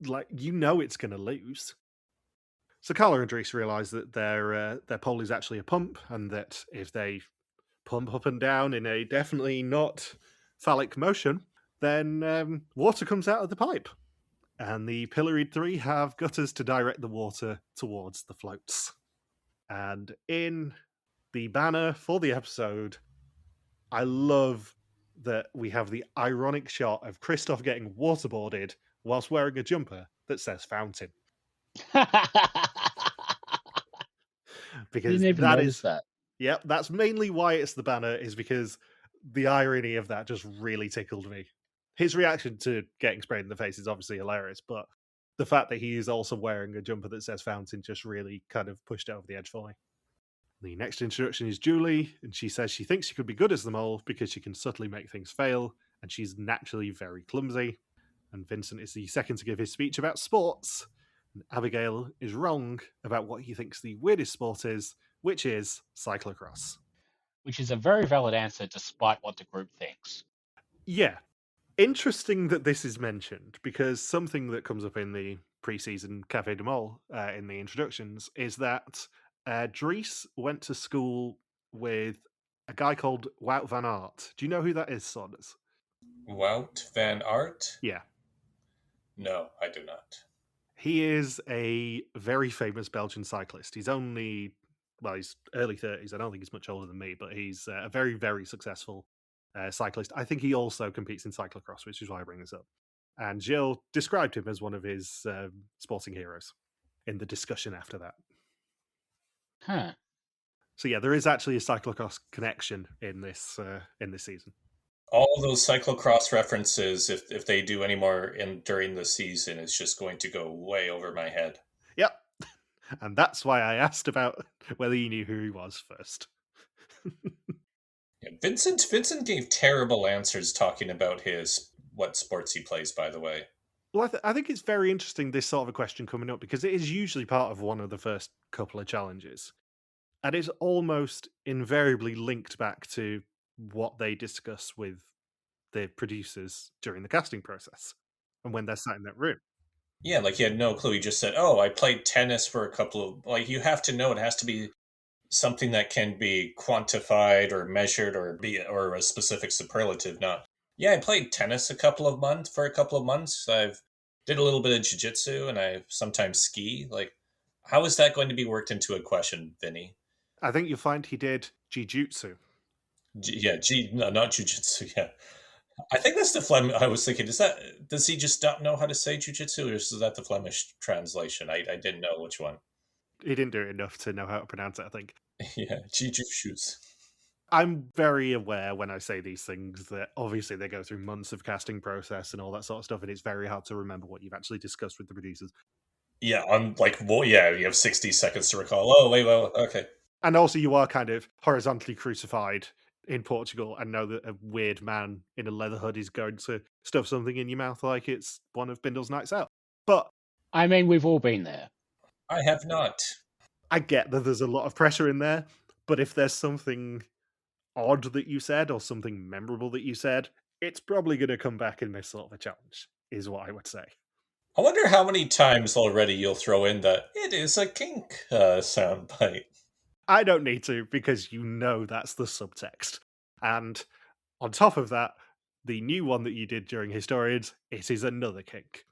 Like, you know it's going to lose. So Carla and Dries realise that their pole is actually a pump, and that if they pump up and down in a definitely not phallic motion, then water comes out of the pipe. And the Pilloried 3 have gutters to direct the water towards the floats. And in the banner for the episode, I love that we have the ironic shot of Christoph getting waterboarded whilst wearing a jumper that says fountain. Because Didn't even notice that. Yep, that's mainly why it's the banner, is because the irony of that just really tickled me. His reaction to getting sprayed in the face is obviously hilarious, but the fact that he is also wearing a jumper that says fountain just really kind of pushed it over the edge for me. The next introduction is Julie, and she says she thinks she could be good as the mole because she can subtly make things fail, and she's naturally very clumsy. And Vincent is the second to give his speech about sports, and Abigail is wrong about what he thinks the weirdest sport is, which is cyclocross. Which is a very valid answer despite what the group thinks. Yeah. Interesting that this is mentioned, because something that comes up in the pre-season Café de Mol in the introductions is that Dries went to school with a guy called Wout van Aert. Do you know who that is, Saunders? Wout van Aert? Yeah. No, I do not. He is a very famous Belgian cyclist. He's only, he's early 30s. I don't think he's much older than me, but he's a very, very successful cyclist. I think he also competes in cyclocross, which is why I bring this up. And Gilles described him as one of his sporting heroes in the discussion after that. Huh. So yeah, there is actually a cyclocross connection in this season. All those cyclocross references, if they do any more during the season, it's just going to go way over my head. Yep. And that's why I asked about whether you knew who he was first. Yeah, Vincent gave terrible answers talking about what sports he plays, by the way. Well, I think it's very interesting, this sort of a question coming up, because it is usually part of one of the first couple of challenges. And it's almost invariably linked back to what they discuss with the producers during the casting process and when they're sat in that room. Yeah, like he had no clue. He just said, "Oh, I played tennis for a couple of..." Like, you have to know, it has to be something that can be quantified or measured or a specific superlative. Not, yeah, I played tennis for a couple of months. I've did a little bit of jiu-jitsu and I sometimes ski. Like, how is that going to be worked into a question, Vinny? I think you'll find he did jiu-jitsu. No, not jiu-jitsu. Yeah, I think that's the Flemish. I was thinking, does he just not know how to say jiu-jitsu, or is that the Flemish translation? I didn't know which one. He didn't do it enough to know how to pronounce it, I think. Yeah, jiu-jitsu. I'm very aware when I say these things that obviously they go through months of casting process and all that sort of stuff, and it's very hard to remember what you've actually discussed with the producers. Yeah, I'm like, well, yeah, you have 60 seconds to recall. Oh, wait, well, okay. And also you are kind of horizontally crucified in Portugal and know that a weird man in a leather hood is going to stuff something in your mouth like it's one of Bindles' nights out. But I mean, we've all been there. I have not. I get that there's a lot of pressure in there, But if there's something odd that you said or something memorable that you said, it's probably going to come back in this sort of a challenge, is what I would say. I wonder how many times already you'll throw in the "it is a kink" soundbite. I don't need to, because you know that's the subtext. And on top of that, the new one that you did during Historians, it is another kink.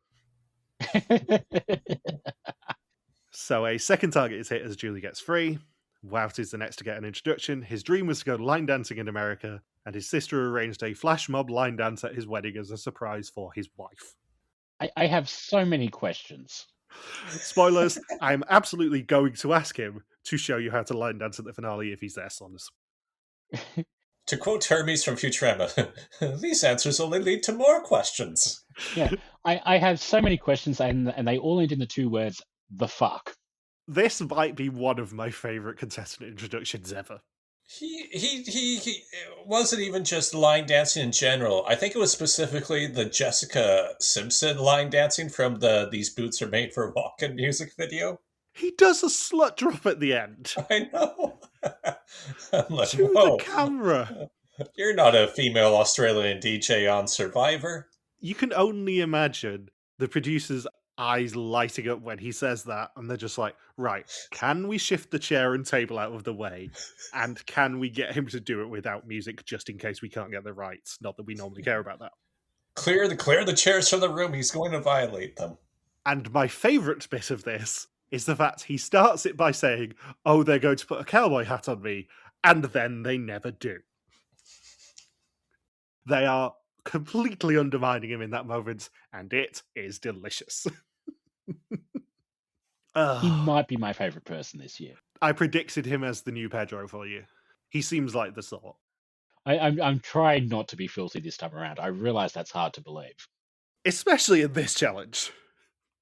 So a second target is hit as Julie gets free. Wout is the next to get an introduction. His dream was to go line dancing in America, and his sister arranged a flash mob line dance at his wedding as a surprise for his wife. I have so many questions. Spoilers, I'm absolutely going to ask him to show you how to line dance at the finale if he's there, Saunders. To quote Hermes from Futurama, these answers only lead to more questions. Yeah, I have so many questions, and they all end in the two words, the fuck. This might be one of my favourite contestant introductions ever. He wasn't even just line dancing in general. I think it was specifically the Jessica Simpson line dancing from the "These Boots Are Made for Walking" music video. He does a slut drop at the end. I know. I'm like, to whoa. the camera. You're not a female Australian DJ on Survivor. You can only imagine the producer's eyes lighting up when he says that, and they're just like, right, can we shift the chair and table out of the way? And can we get him to do it without music, just in case we can't get the rights? Not that we normally care about that. Clear the chairs from the room. He's going to violate them. And my favourite bit of this is the fact he starts it by saying, oh, they're going to put a cowboy hat on me, and then they never do. They are completely undermining him in that moment, and it is delicious. He might be my favourite person this year. I predicted him as the new Pedro for you. He seems like the sort. I'm trying not to be filthy this time around. I realise that's hard to believe. Especially in this challenge,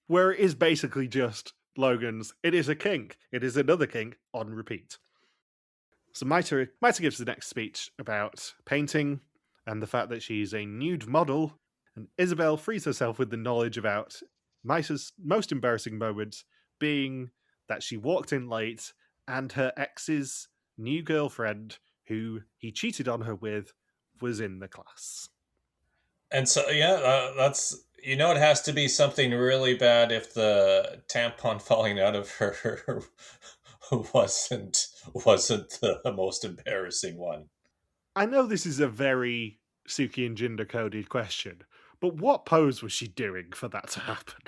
where it is basically just Logan's, it is a kink, it is another kink, on repeat. So Maïté gives the next speech about painting and the fact that she's a nude model, and Isabel frees herself with the knowledge about Maïté's most embarrassing moments being that she walked in late and her ex's new girlfriend, who he cheated on her with, was in the class. And so, that's, it has to be something really bad if the tampon falling out of her wasn't the most embarrassing one. I know this is a very Suki and Jinder coded question, but what pose was she doing for that to happen?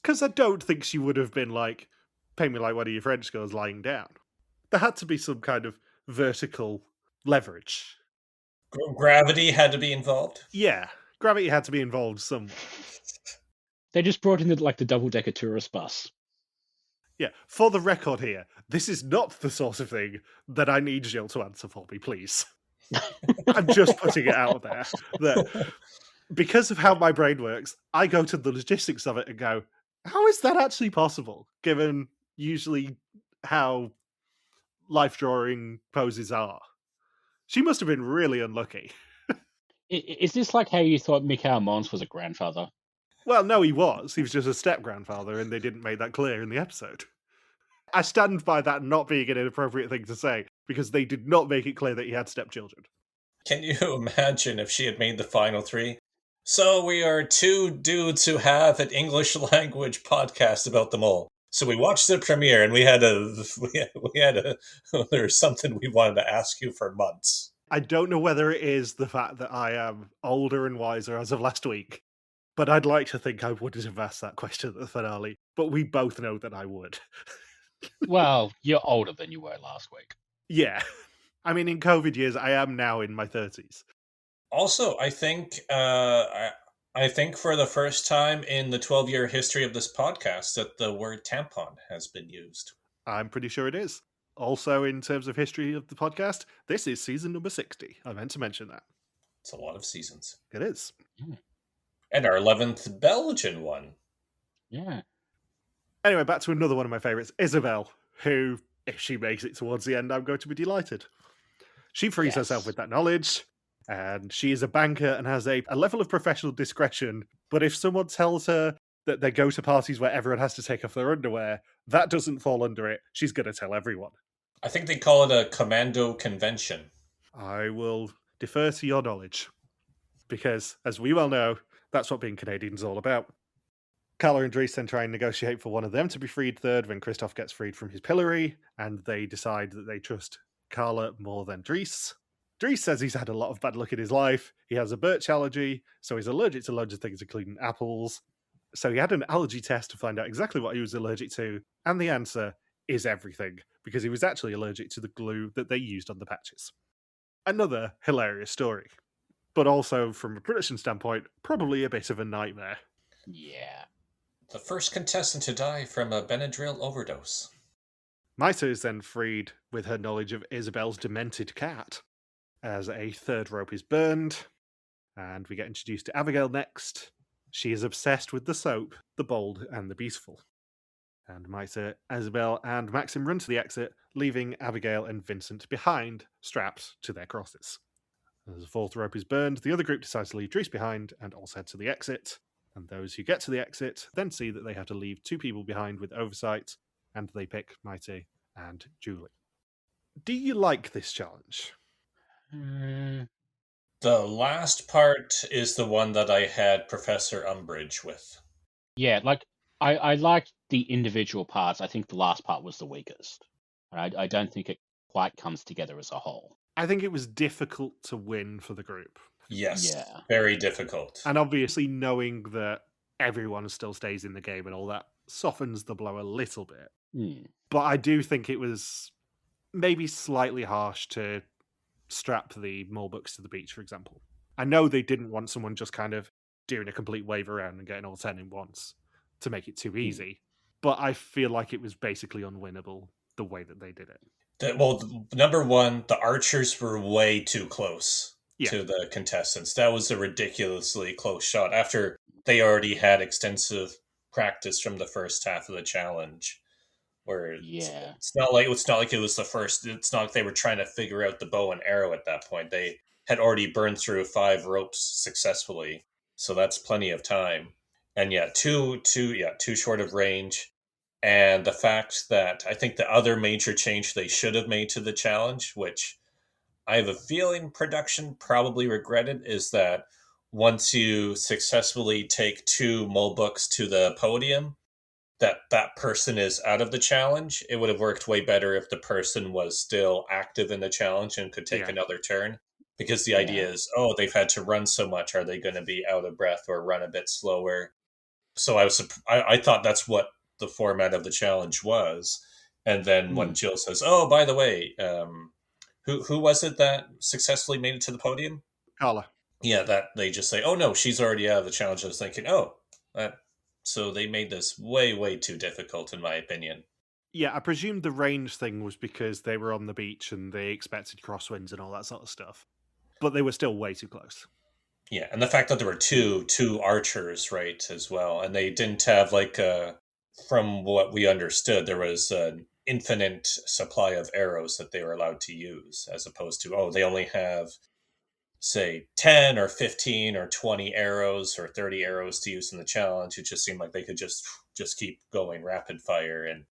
Because I don't think she would have been like, pay me like one of your French girls lying down. There had to be some kind of vertical leverage. Gravity had to be involved? Yeah, gravity had to be involved somewhere. They just brought in the double-decker tourist bus. Yeah, for the record here, this is not the sort of thing that I need Jill to answer for me, please. I'm just putting it out there that because of how my brain works, I go to the logistics of it and go, how is that actually possible, given usually how life drawing poses are? She must have been really unlucky. Is this like how you thought Michael Mons was a grandfather? Well, no, he was. He was just a step-grandfather, and they didn't make that clear in the episode. I stand by that not being an inappropriate thing to say, because they did not make it clear that he had stepchildren. Can you imagine if she had made the final three? So we are two dudes who have an English language podcast about the mole. So we watched the premiere, and we had there's something we wanted to ask you for months. I don't know whether it is the fact that I am older and wiser as of last week, but I'd like to think I wouldn't have asked that question at the finale, but we both know that I would. Well, you're older than you were last week. Yeah. I mean, in COVID years, I am now in my 30s. Also, I think for the first time in the 12-year history of this podcast that the word tampon has been used. I'm pretty sure it is. Also, in terms of history of the podcast, this is season number 60. I meant to mention that. It's a lot of seasons. It is. Yeah. And our 11th Belgian one. Yeah. Anyway, back to another one of my favourites, Isabel, who, if she makes it towards the end, I'm going to be delighted. She frees herself with that knowledge, and she is a banker and has a level of professional discretion, but if someone tells her that they go to parties where everyone has to take off their underwear, that doesn't fall under it. She's going to tell everyone. I think they call it a commando convention. I will defer to your knowledge. Because, as we well know, that's what being Canadian is all about. Carla and Dries then try and negotiate for one of them to be freed third when Christoph gets freed from his pillory, and they decide that they trust Carla more than Dries. Dries says he's had a lot of bad luck in his life. He has a birch allergy, so he's allergic to loads of things, including apples. So he had an allergy test to find out exactly what he was allergic to, and the answer is everything, because he was actually allergic to the glue that they used on the patches. Another hilarious story. But also, from a production standpoint, probably a bit of a nightmare. Yeah. The first contestant to die from a Benadryl overdose. Maïté is then freed with her knowledge of Isabel's demented cat, as a third rope is burned, and we get introduced to Abigail next. She is obsessed with the soap, the bold, and the beautiful. And Maïté, Isabel, and Maxim run to the exit, leaving Abigail and Vincent behind, strapped to their crosses. As the fourth rope is burned, the other group decides to leave Dries behind and also head to the exit. And those who get to the exit then see that they have to leave two people behind with oversight, and they pick Maïté and Julie. Do you like this challenge? The last part is the one that I had Professor Umbridge with. Yeah, like, I liked the individual parts. I think the last part was the weakest. I don't think it quite comes together as a whole. I think it was difficult to win for the group. Yes, Yeah. very difficult. And obviously knowing that everyone still stays in the game and all that softens the blow a little bit. But I do think it was maybe slightly harsh to strap the Mol books to the beach, for example. I know they didn't want someone just kind of doing a complete wave around and getting all 10 in once to make it too easy. But I feel like it was basically unwinnable the way that they did it. Well, number one, the archers were way too close to the contestants. That was a ridiculously close shot after they already had extensive practice from the first half of the challenge. Where it's not like it was the first. It's not like they were trying to figure out the bow and arrow at that point. They had already burned through 5 ropes successfully, so that's plenty of time. And too short of range. And the fact that I think the other major change they should have made to the challenge, which I have a feeling production probably regretted, is that once you successfully take 2 Mol books to the podium, that person is out of the challenge. It would have worked way better if the person was still active in the challenge and could take another turn. Because the idea is, they've had to run so much. Are they going to be out of breath or run a bit slower? So I thought that's what the format of the challenge was. And then when Jill says, "Oh, by the way, who was it that successfully made it to the podium?" Carla. Yeah, that they just say, "Oh no, she's already out of the challenge." I was thinking, so they made this way, way too difficult, in my opinion. Yeah, I presume the range thing was because they were on the beach and they expected crosswinds and all that sort of stuff. But they were still way too close. Yeah, and the fact that there were two archers, right, as well. And they didn't have, from what we understood, there was an infinite supply of arrows that they were allowed to use, as opposed to, they only have, say, 10 or 15 or 20 arrows or 30 arrows to use in the challenge. It just seemed like they could just keep going rapid fire, and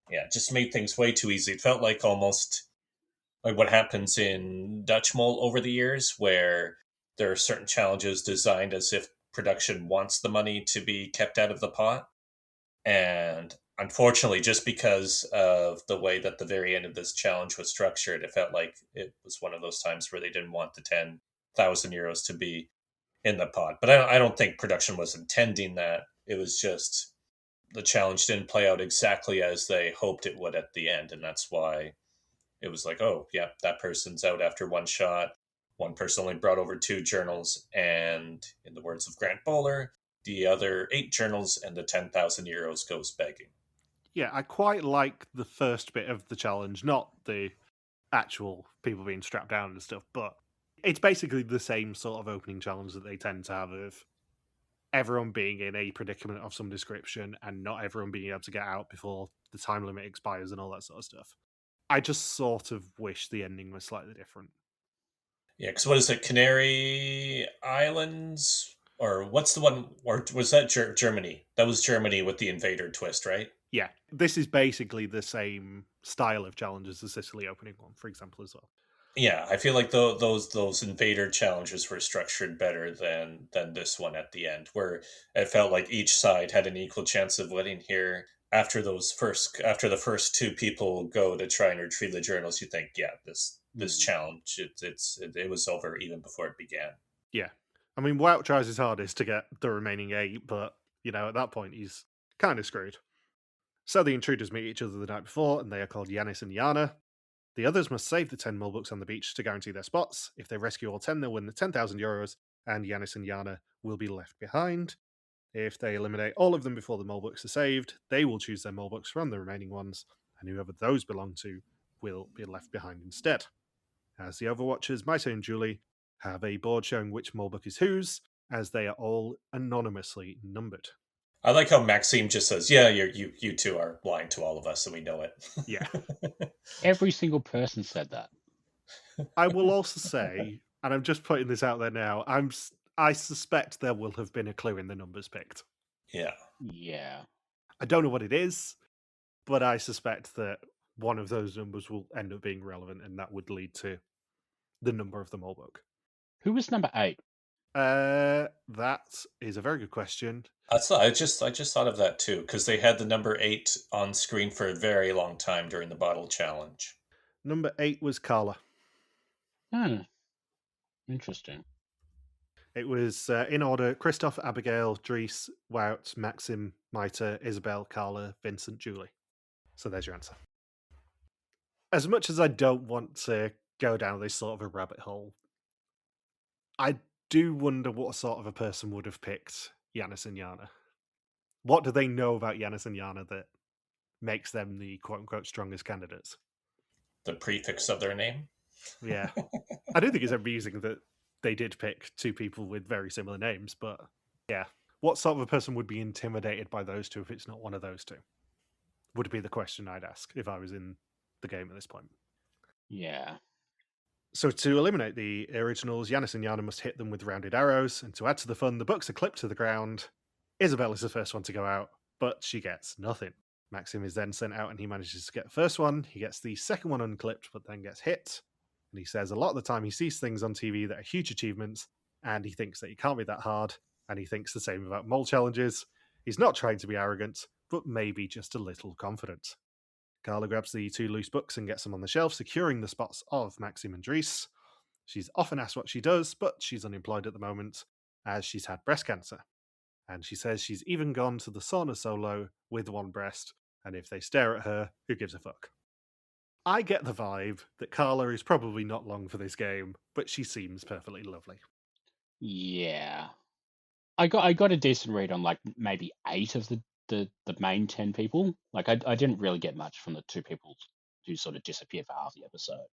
it just made things way too easy. It felt like almost like what happens in Dutch Mol over the years, where there are certain challenges designed as if production wants the money to be kept out of the pot. And unfortunately, just because of the way that the very end of this challenge was structured, it felt like it was one of those times where they didn't want the 10,000 euros to be in the pot. But I don't think production was intending that. It was just the challenge didn't play out exactly as they hoped it would at the end. And that's why it was like, that person's out after one shot. One person only brought over 2 journals. And in the words of Grant Bowler, the other 8 journals and the 10,000 euros goes begging. Yeah, I quite like the first bit of the challenge, not the actual people being strapped down and stuff, but it's basically the same sort of opening challenge that they tend to have of everyone being in a predicament of some description and not everyone being able to get out before the time limit expires and all that sort of stuff. I just sort of wish the ending was slightly different. Yeah, because what is it, Canary Islands? Or what's the one, or was that Germany? That was Germany with the invader twist, right? Yeah, this is basically the same style of challenges, the Sicily opening one, for example, as well. Yeah, I feel like those invader challenges were structured better than this one at the end, where it felt like each side had an equal chance of winning here. After the first two people go to try and retrieve the journals, you think, yeah, this challenge it was over even before it began. Yeah, I mean, Wout tries his hardest to get the remaining 8, but at that point he's kind of screwed. So the intruders meet each other the night before, and they are called Yanis and Yana. The others must save the 10 Mol books on the beach to guarantee their spots. If they rescue all 10, they'll win the 10,000 euros, and Yanis and Yana will be left behind. If they eliminate all of them before the Mol books are saved, they will choose their Mol books from the remaining ones, and whoever those belong to will be left behind instead. As the Overwatchers, Maïté and Julie have a board showing which Mol book is whose, as they are all anonymously numbered. I like how Maxime just says, yeah, you two are lying to all of us, and we know it. Yeah. Every single person said that. I will also say, and I'm just putting this out there now, I suspect there will have been a clue in the numbers picked. Yeah. Yeah. I don't know what it is, but I suspect that one of those numbers will end up being relevant, and that would lead to the number of the Mol book. Who was number 8? That is a very good question. I just thought of that too, because they had the number 8 on screen for a very long time during the bottle challenge. Number 8 was Carla. Interesting. It was in order: Christoph, Abigail, Dries, Wout, Maxim, Maïté, Isabel, Carla, Vincent, Julie. So there's your answer. As much as I don't want to go down this sort of a rabbit hole, I do wonder what sort of a person would have picked Yanis and Yana. What do they know about Yanis and Yana that makes them the quote-unquote strongest candidates? The prefix of their name? Yeah. I don't think it's amusing that they did pick two people with very similar names, but yeah. What sort of a person would be intimidated by those two if it's not one of those two? Would be the question I'd ask if I was in the game at this point. Yeah. So to eliminate the originals, Yanis and Yana must hit them with rounded arrows, and to add to the fun, the books are clipped to the ground. Isabel is the first one to go out, but she gets nothing. Maxim is then sent out and he manages to get the first one. He gets the second one unclipped, but then gets hit. And he says a lot of the time he sees things on TV that are huge achievements, and he thinks that it can't be that hard, and he thinks the same about mole challenges. He's not trying to be arrogant, but maybe just a little confident. Carla grabs the two loose books and gets them on the shelf, securing the spots of Maxim and Dries. She's often asked what she does, but she's unemployed at the moment, as she's had breast cancer. And she says she's even gone to the sauna solo with one breast, and if they stare at her, who gives a fuck? I get the vibe that Carla is probably not long for this game, but she seems perfectly lovely. Yeah. I got a decent read on like maybe 8 of the main 10 people. Like I didn't really get much from the 2 people who sort of disappeared for half the episode.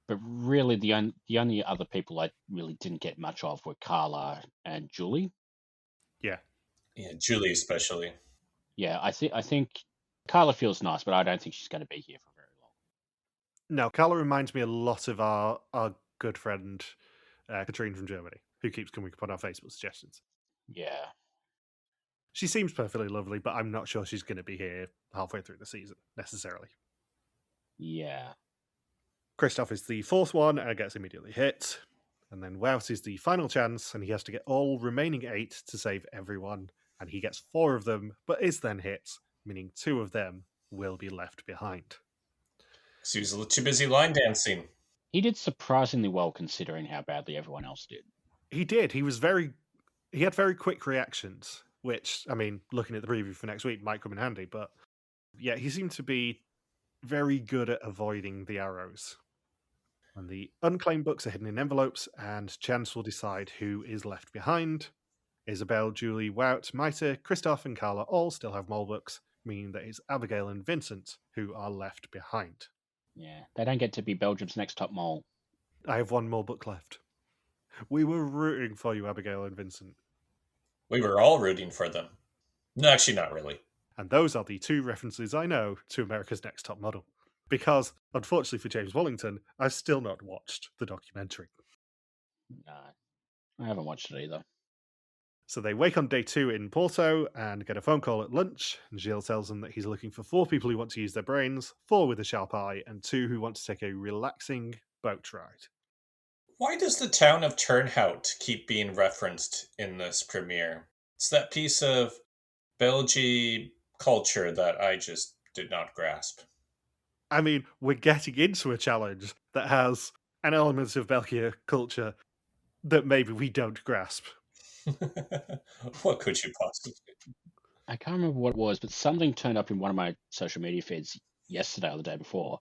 But really the only other people I really didn't get much of were Carla and Julie. Yeah. Yeah, Julie especially. Yeah, I think Carla feels nice, but I don't think she's going to be here for very long. No, Carla reminds me a lot of our good friend Katrine from Germany, who keeps coming up on our Facebook suggestions. Yeah. She seems perfectly lovely, but I'm not sure she's going to be here halfway through the season, necessarily. Yeah. Christoph is the fourth one and gets immediately hit. And then Wout is the final chance, and he has to get all remaining 8 to save everyone. And he gets 4 of them, but is then hit, meaning 2 of them will be left behind. So he was a little too busy line dancing. He did surprisingly well considering how badly everyone else did. He did. He had very quick reactions, which, I mean, looking at the preview for next week might come in handy. But yeah, he seemed to be very good at avoiding the arrows. And the unclaimed books are hidden in envelopes, and chance will decide who is left behind. Isabel, Julie, Wout, Maïté, Christoph, and Carla all still have mole books, meaning that it's Abigail and Vincent who are left behind. Yeah, they don't get to be Belgium's next top mole. I have one mole book left. We were rooting for you, Abigail and Vincent. We were all rooting for them. No, actually, not really. And those are the 2 references I know to America's Next Top Model. Because, unfortunately for James Wallington, I've still not watched the documentary. No, I haven't watched it either. So they wake on day 2 in Porto and get a phone call at lunch. And Gilles tells them that he's looking for 4 people who want to use their brains, 4 with a sharp eye, and 2 who want to take a relaxing boat ride. Why does the town of Turnhout keep being referenced in this premiere? It's that piece of Belgian culture that I just did not grasp. I mean, we're getting into a challenge that has an element of Belgian culture that maybe we don't grasp. What could you possibly? I can't remember what it was, but something turned up in one of my social media feeds yesterday or the day before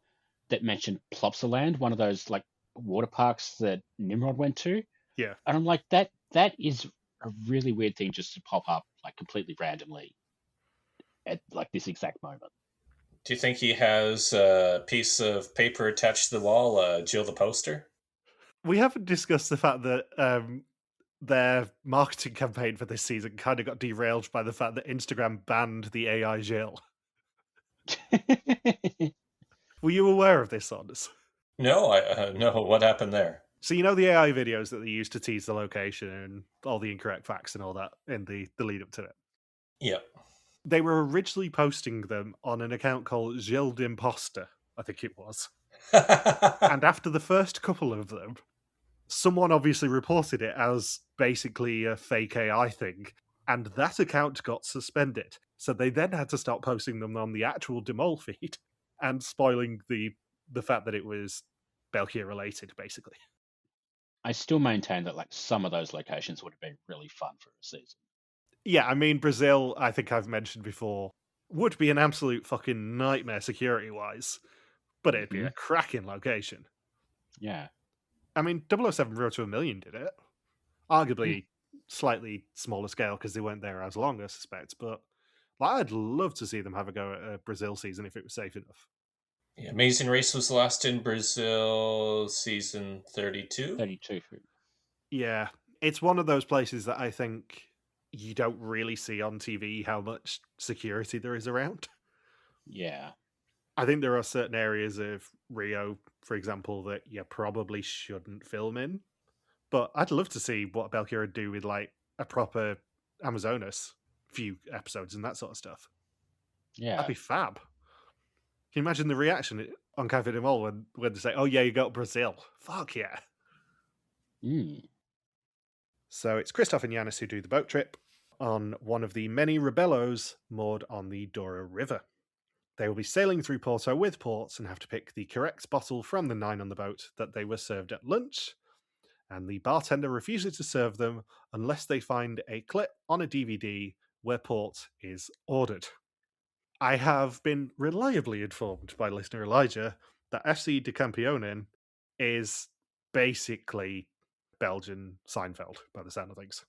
that mentioned Plopsaland, one of those like water parks that Nimrod went to. Yeah. And I'm like, that is a really weird thing just to pop up like completely randomly at like this exact moment. Do you think he has a piece of paper attached to the wall, Jill the poster? We haven't discussed the fact that their marketing campaign for this season kind of got derailed by the fact that Instagram banned the AI Gilles. Were you aware of this, Saunders? No, no. What happened there? So you know the AI videos that they use to tease the location and all the incorrect facts and all that in the lead up to it? Yep. They were originally posting them on an account called Gilles d'Imposter, I think it was. And after the first couple of them, someone obviously reported it as basically a fake AI thing, and that account got suspended. So they then had to start posting them on the actual Demol feed and spoiling the fact that it was Belgium related, basically. I still maintain that like some of those locations would have been really fun for a season. Yeah, I mean, Brazil, I think I've mentioned before, would be an absolute fucking nightmare security-wise, but it'd be a cracking location. Yeah. I mean, 007 Road to a Million did it. Arguably slightly smaller scale because they weren't there as long, I suspect, but like, I'd love to see them have a go at a Brazil season if it was safe enough. Yeah, Amazing Race was last in Brazil, season 32. 32. Yeah, it's one of those places that I think you don't really see on TV how much security there is around. Yeah. I think there are certain areas of Rio, for example, that you probably shouldn't film in. But I'd love to see what Belgium would do with like a proper Amazonas few episodes and that sort of stuff. Yeah. That'd be fab. Can you imagine the reaction on Café de Mol when they say, "Oh yeah, you got Brazil"? Fuck yeah! So it's Christoph and Yanis who do the boat trip on one of the many Rebellos moored on the Douro River. They will be sailing through Porto with ports and have to pick the correct bottle from the 9 on the boat that they were served at lunch. And the bartender refuses to serve them unless they find a clip on a DVD where port is ordered. I have been reliably informed by listener Elijah that FC de Campeonen is basically Belgian Seinfeld, by the sound of things.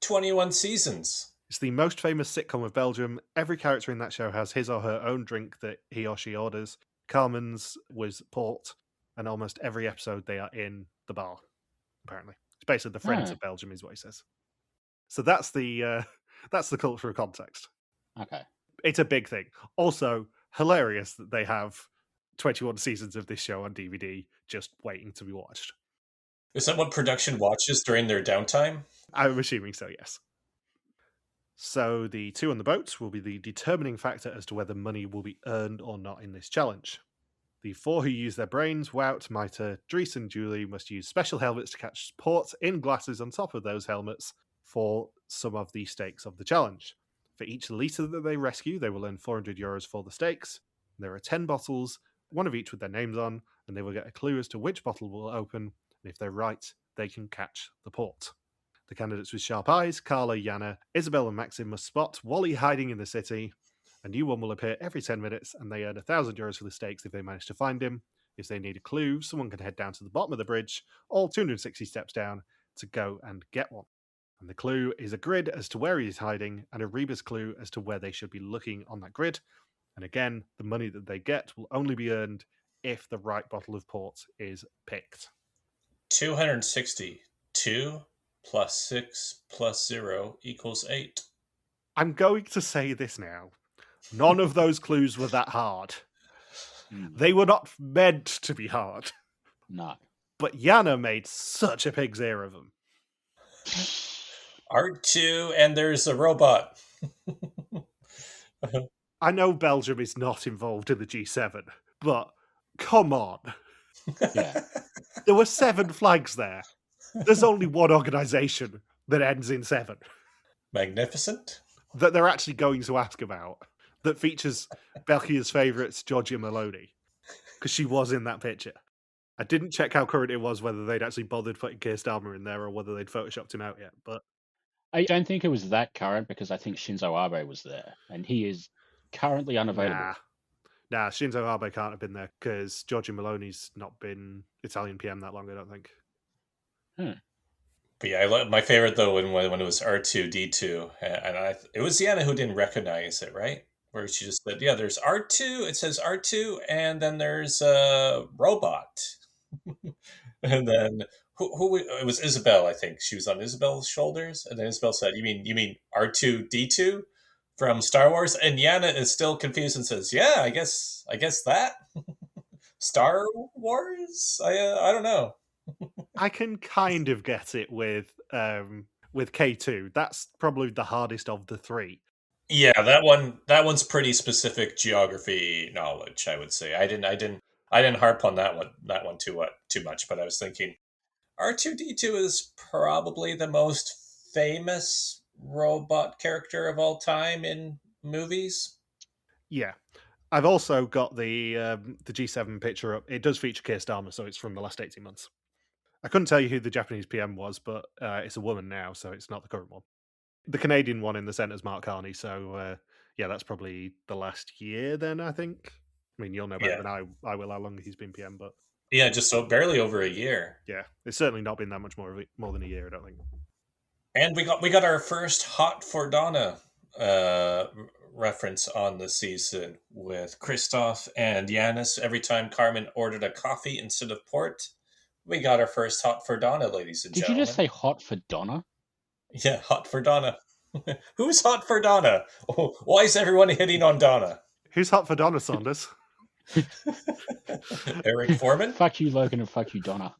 21 seasons. It's the most famous sitcom of Belgium. Every character in that show has his or her own drink that he or she orders. Carmen's was port, and almost every episode they are in the bar, apparently. It's basically the Friends of Belgium is what he says. So that's the cultural context. Okay. It's a big thing. Also, hilarious that they have 21 seasons of this show on DVD just waiting to be watched. Is that what production watches during their downtime? I'm assuming so, yes. So the 2 on the boat will be the determining factor as to whether money will be earned or not in this challenge. The 4 who use their brains, Wout, Maïté, Dries and Julie, must use special helmets to catch port in glasses on top of those helmets for some of the stakes of the challenge. For each litre that they rescue, they will earn €400 for the stakes. There are 10 bottles, one of each with their names on, and they will get a clue as to which bottle will open, and if they're right, they can catch the port. The candidates with sharp eyes, Carla, Yana, Isabel and Maxim must spot Wally hiding in the city. A new one will appear every 10 minutes, and they earn €1,000 for the stakes if they manage to find him. If they need a clue, someone can head down to the bottom of the bridge, all 260 steps down, to go and get one. And the clue is a grid as to where he is hiding, and a rebus clue as to where they should be looking on that grid. And again, the money that they get will only be earned if the right bottle of port is picked. 260. 2 plus 6 plus 0 equals 8. I'm going to say this now. None of those clues were that hard. They were not meant to be hard. No. But Yana made such a pig's ear of them. R2, and there's a robot. I know Belgium is not involved in the G7, but come on. Yeah. There were 7 flags there. There's only one organisation that ends in 7 Magnificent. that they're actually going to ask about, that features Belgia's favourites, Giorgia Meloni, because she was in that picture. I didn't check how current it was, whether they'd actually bothered putting Keir Starmer in there or whether they'd photoshopped him out yet. But I don't think it was that current because I think Shinzo Abe was there, and he is currently unavailable. nah, Shinzo Abe can't have been there because Giorgia Meloni's not been Italian PM that long, I don't think. But yeah, my favorite though when it was R2D2, and it was Deanna who didn't recognize it, right? Where she just said, "Yeah, there's R2." It says R2, and then there's a robot, and then who it was Isabel, I think she was on Isabel's shoulders, and then Isabel said, "You mean R2D2 from Star Wars?" And Yana is still confused and says, "Yeah, I guess that Star Wars. I don't know." I can kind of get it with K2. That's probably the hardest of the 3. Yeah, one's pretty specific geography knowledge, I would say. I didn't harp on that one too much, but I was thinking R2D2 is probably the most famous robot character of all time in movies. Yeah. I've also got the G7 picture up. It does feature Keir Starmer, so it's from the last 18 months. I couldn't tell you who the Japanese PM was, but it's a woman now, so it's not the current one. The Canadian one in the centre is Mark Carney, so yeah, that's probably the last year then, I think. I mean, you'll know better than I will how long he's been PM, but... Yeah, just so barely over a year. Yeah, it's certainly not been that much more than a year, I don't think. And we got our first Hot for Donna reference on the season with Christoph and Yanis. Every time Carmen ordered a coffee instead of port, we got our first Hot for Donna, ladies and gentlemen. Did you just say hot for Donna? Yeah, Hot for Donna. Who's hot for Donna? Oh, why is everyone hitting on Donna? Who's hot for Donna, Saunders? Eric Foreman? Fuck you, Logan, and fuck you, Donna.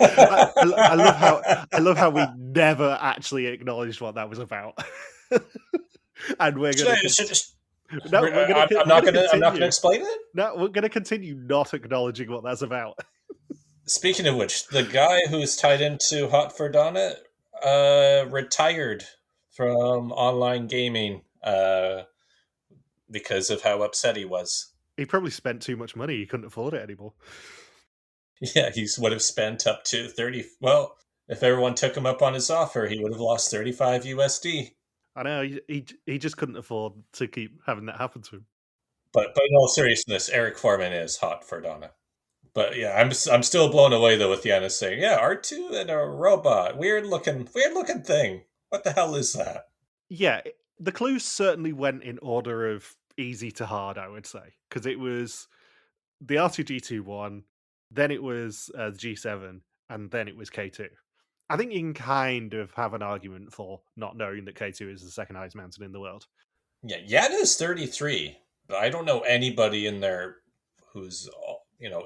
I love how we never actually acknowledged what that was about. And we're going to... I'm not going to explain it? No, we're going to continue not acknowledging what that's about. Speaking of which, the guy who's tied into Hot for Donna retired from online gaming because of how upset he was. He probably spent too much money. He couldn't afford it anymore. Yeah, he would have spent up to 30. Well, if everyone took him up on his offer, he would have lost 35 USD. I know, he just couldn't afford to keep having that happen to him. But in all seriousness, Eric Foreman is hot for Donna. But yeah, I'm still blown away though with Yana saying, "Yeah, R2 and a robot, weird looking thing. What the hell is that?" Yeah, the clues certainly went in order of easy to hard, I would say, because it was the R2D2 one, then it was the G7, and then it was K2. I think you can kind of have an argument for not knowing that K2 is the second highest mountain in the world. Yeah, Yana is 33, but I don't know anybody in there who's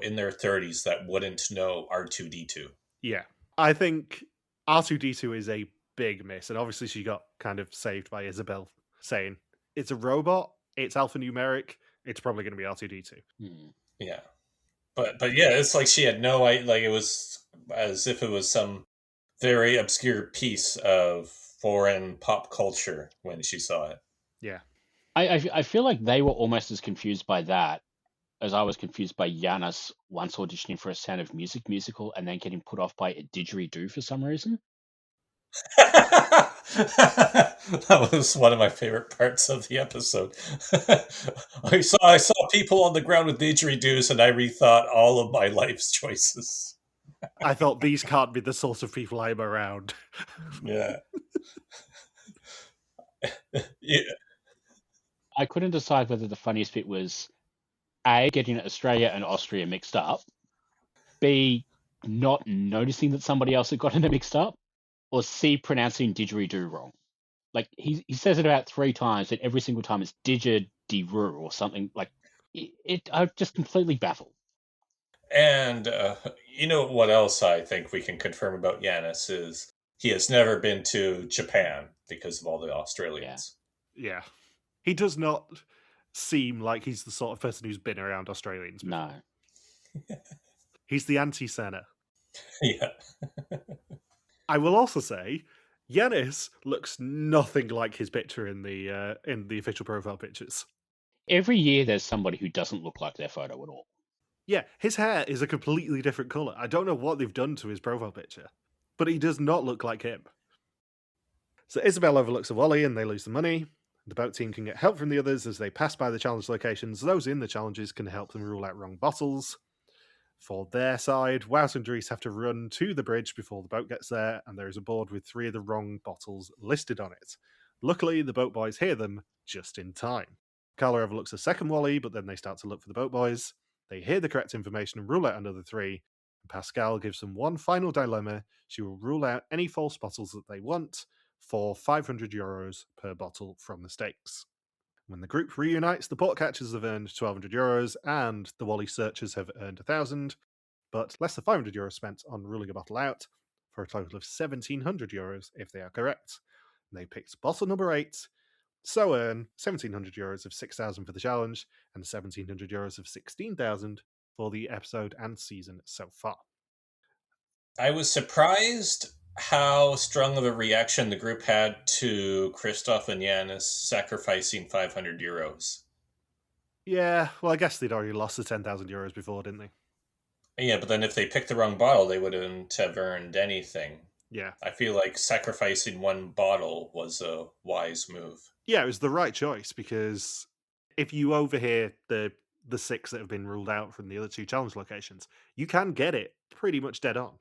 in their 30s that wouldn't know R2D2. Yeah, I think R2D2 is a big miss, and obviously she got kind of saved by Isabel saying it's a robot, it's alphanumeric, it's probably going to be R2D2. Yeah, but yeah, it's like she had no idea. Like it was as if it was some very obscure piece of foreign pop culture when she saw it. Yeah, I feel like they were almost as confused by that as I was confused by Yanis once auditioning for a Sound of Music musical and then getting put off by a didgeridoo for some reason. That was one of my favorite parts of the episode. I saw people on the ground with didgeridoos, and I rethought all of my life's choices. I thought these can't be the sort of people I'm around. Yeah. Yeah. I couldn't decide whether the funniest bit was A, getting Australia and Austria mixed up, B, not noticing that somebody else had gotten it mixed up, or C, pronouncing didgeridoo wrong. Like, he says it about 3 times, and every single time it's didgeridoo or something. Like, I'm just completely baffled. And you know what else I think we can confirm about Yanis is he has never been to Japan because of all the Australians. Yeah. He does not seem like he's the sort of person who's been around Australians before. No. He's the anti-Senna. Yeah. I will also say, Yanis looks nothing like his picture in the official profile pictures. Every year there's somebody who doesn't look like their photo at all. Yeah, his hair is a completely different colour. I don't know what they've done to his profile picture, but he does not look like him. So Isabel overlooks a volley and they lose the money. The boat team can get help from the others as they pass by the challenge locations. Those in the challenges can help them rule out wrong bottles. For their side, Wouse and Dries have to run to the bridge before the boat gets there, and there is a board with 3 of the wrong bottles listed on it. Luckily, the boat boys hear them just in time. Carla overlooks a second volley, but then they start to look for the boat boys. They hear the correct information and rule out another 3. And Pascal gives them one final dilemma. She will rule out any false bottles that they want for €500 per bottle from the stakes. When the group reunites, the port catchers have earned €1,200 and the Wally searchers have earned 1,000, but less than €500 spent on ruling a bottle out for a total of €1,700 if they are correct. And they picked bottle number 8, so earn €1,700 of 6,000 for the challenge and €1,700 of 16,000 for the episode and season so far. I was surprised how strong of a reaction the group had to Christoph and Yanis sacrificing €500. Yeah, well, I guess they'd already lost the €10,000 before, didn't they? Yeah, but then if they picked the wrong bottle, they wouldn't have earned anything. Yeah. I feel like sacrificing one bottle was a wise move. Yeah, it was the right choice, because if you overhear the 6 that have been ruled out from the other 2 challenge locations, you can get it pretty much dead on.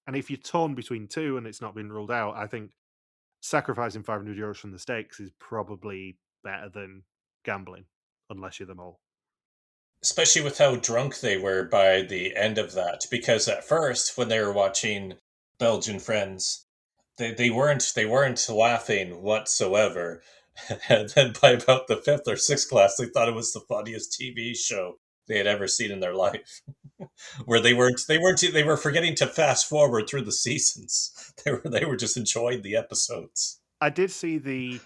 And if you're torn between 2 and it's not been ruled out, I think sacrificing €500 from the stakes is probably better than gambling, unless you're the mole. Especially with how drunk they were by the end of that, because at first, when they were watching Belgian Friends, they weren't laughing whatsoever. And then by about the 5th or 6th class, they thought it was the funniest TV show they had ever seen in their life. Where they were forgetting to fast forward through the seasons. They were just enjoying the episodes. I did see the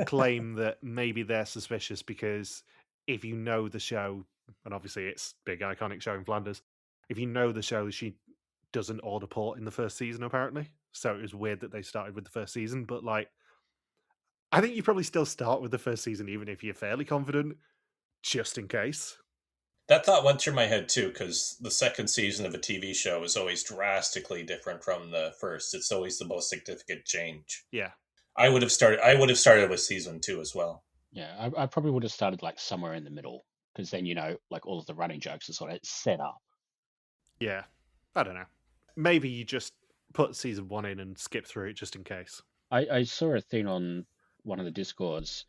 claim that maybe they're suspicious because if you know the show, and obviously it's big iconic show in Flanders, if you know the show, she doesn't order port in the first season apparently. So it was weird that they started with the first season, but like, I think you probably still start with the first season even if you're fairly confident, just in case. That thought went through my head too, because the second season of a TV show is always drastically different from the first. It's always the most significant change. Yeah. I would have started with season 2 as well. Yeah, I probably would have started like somewhere in the middle, because then, you know, like all of the running jokes are sort of set up. Yeah. I don't know. Maybe you just put season 1 in and skip through it just in case. I saw a thing on one of the Discords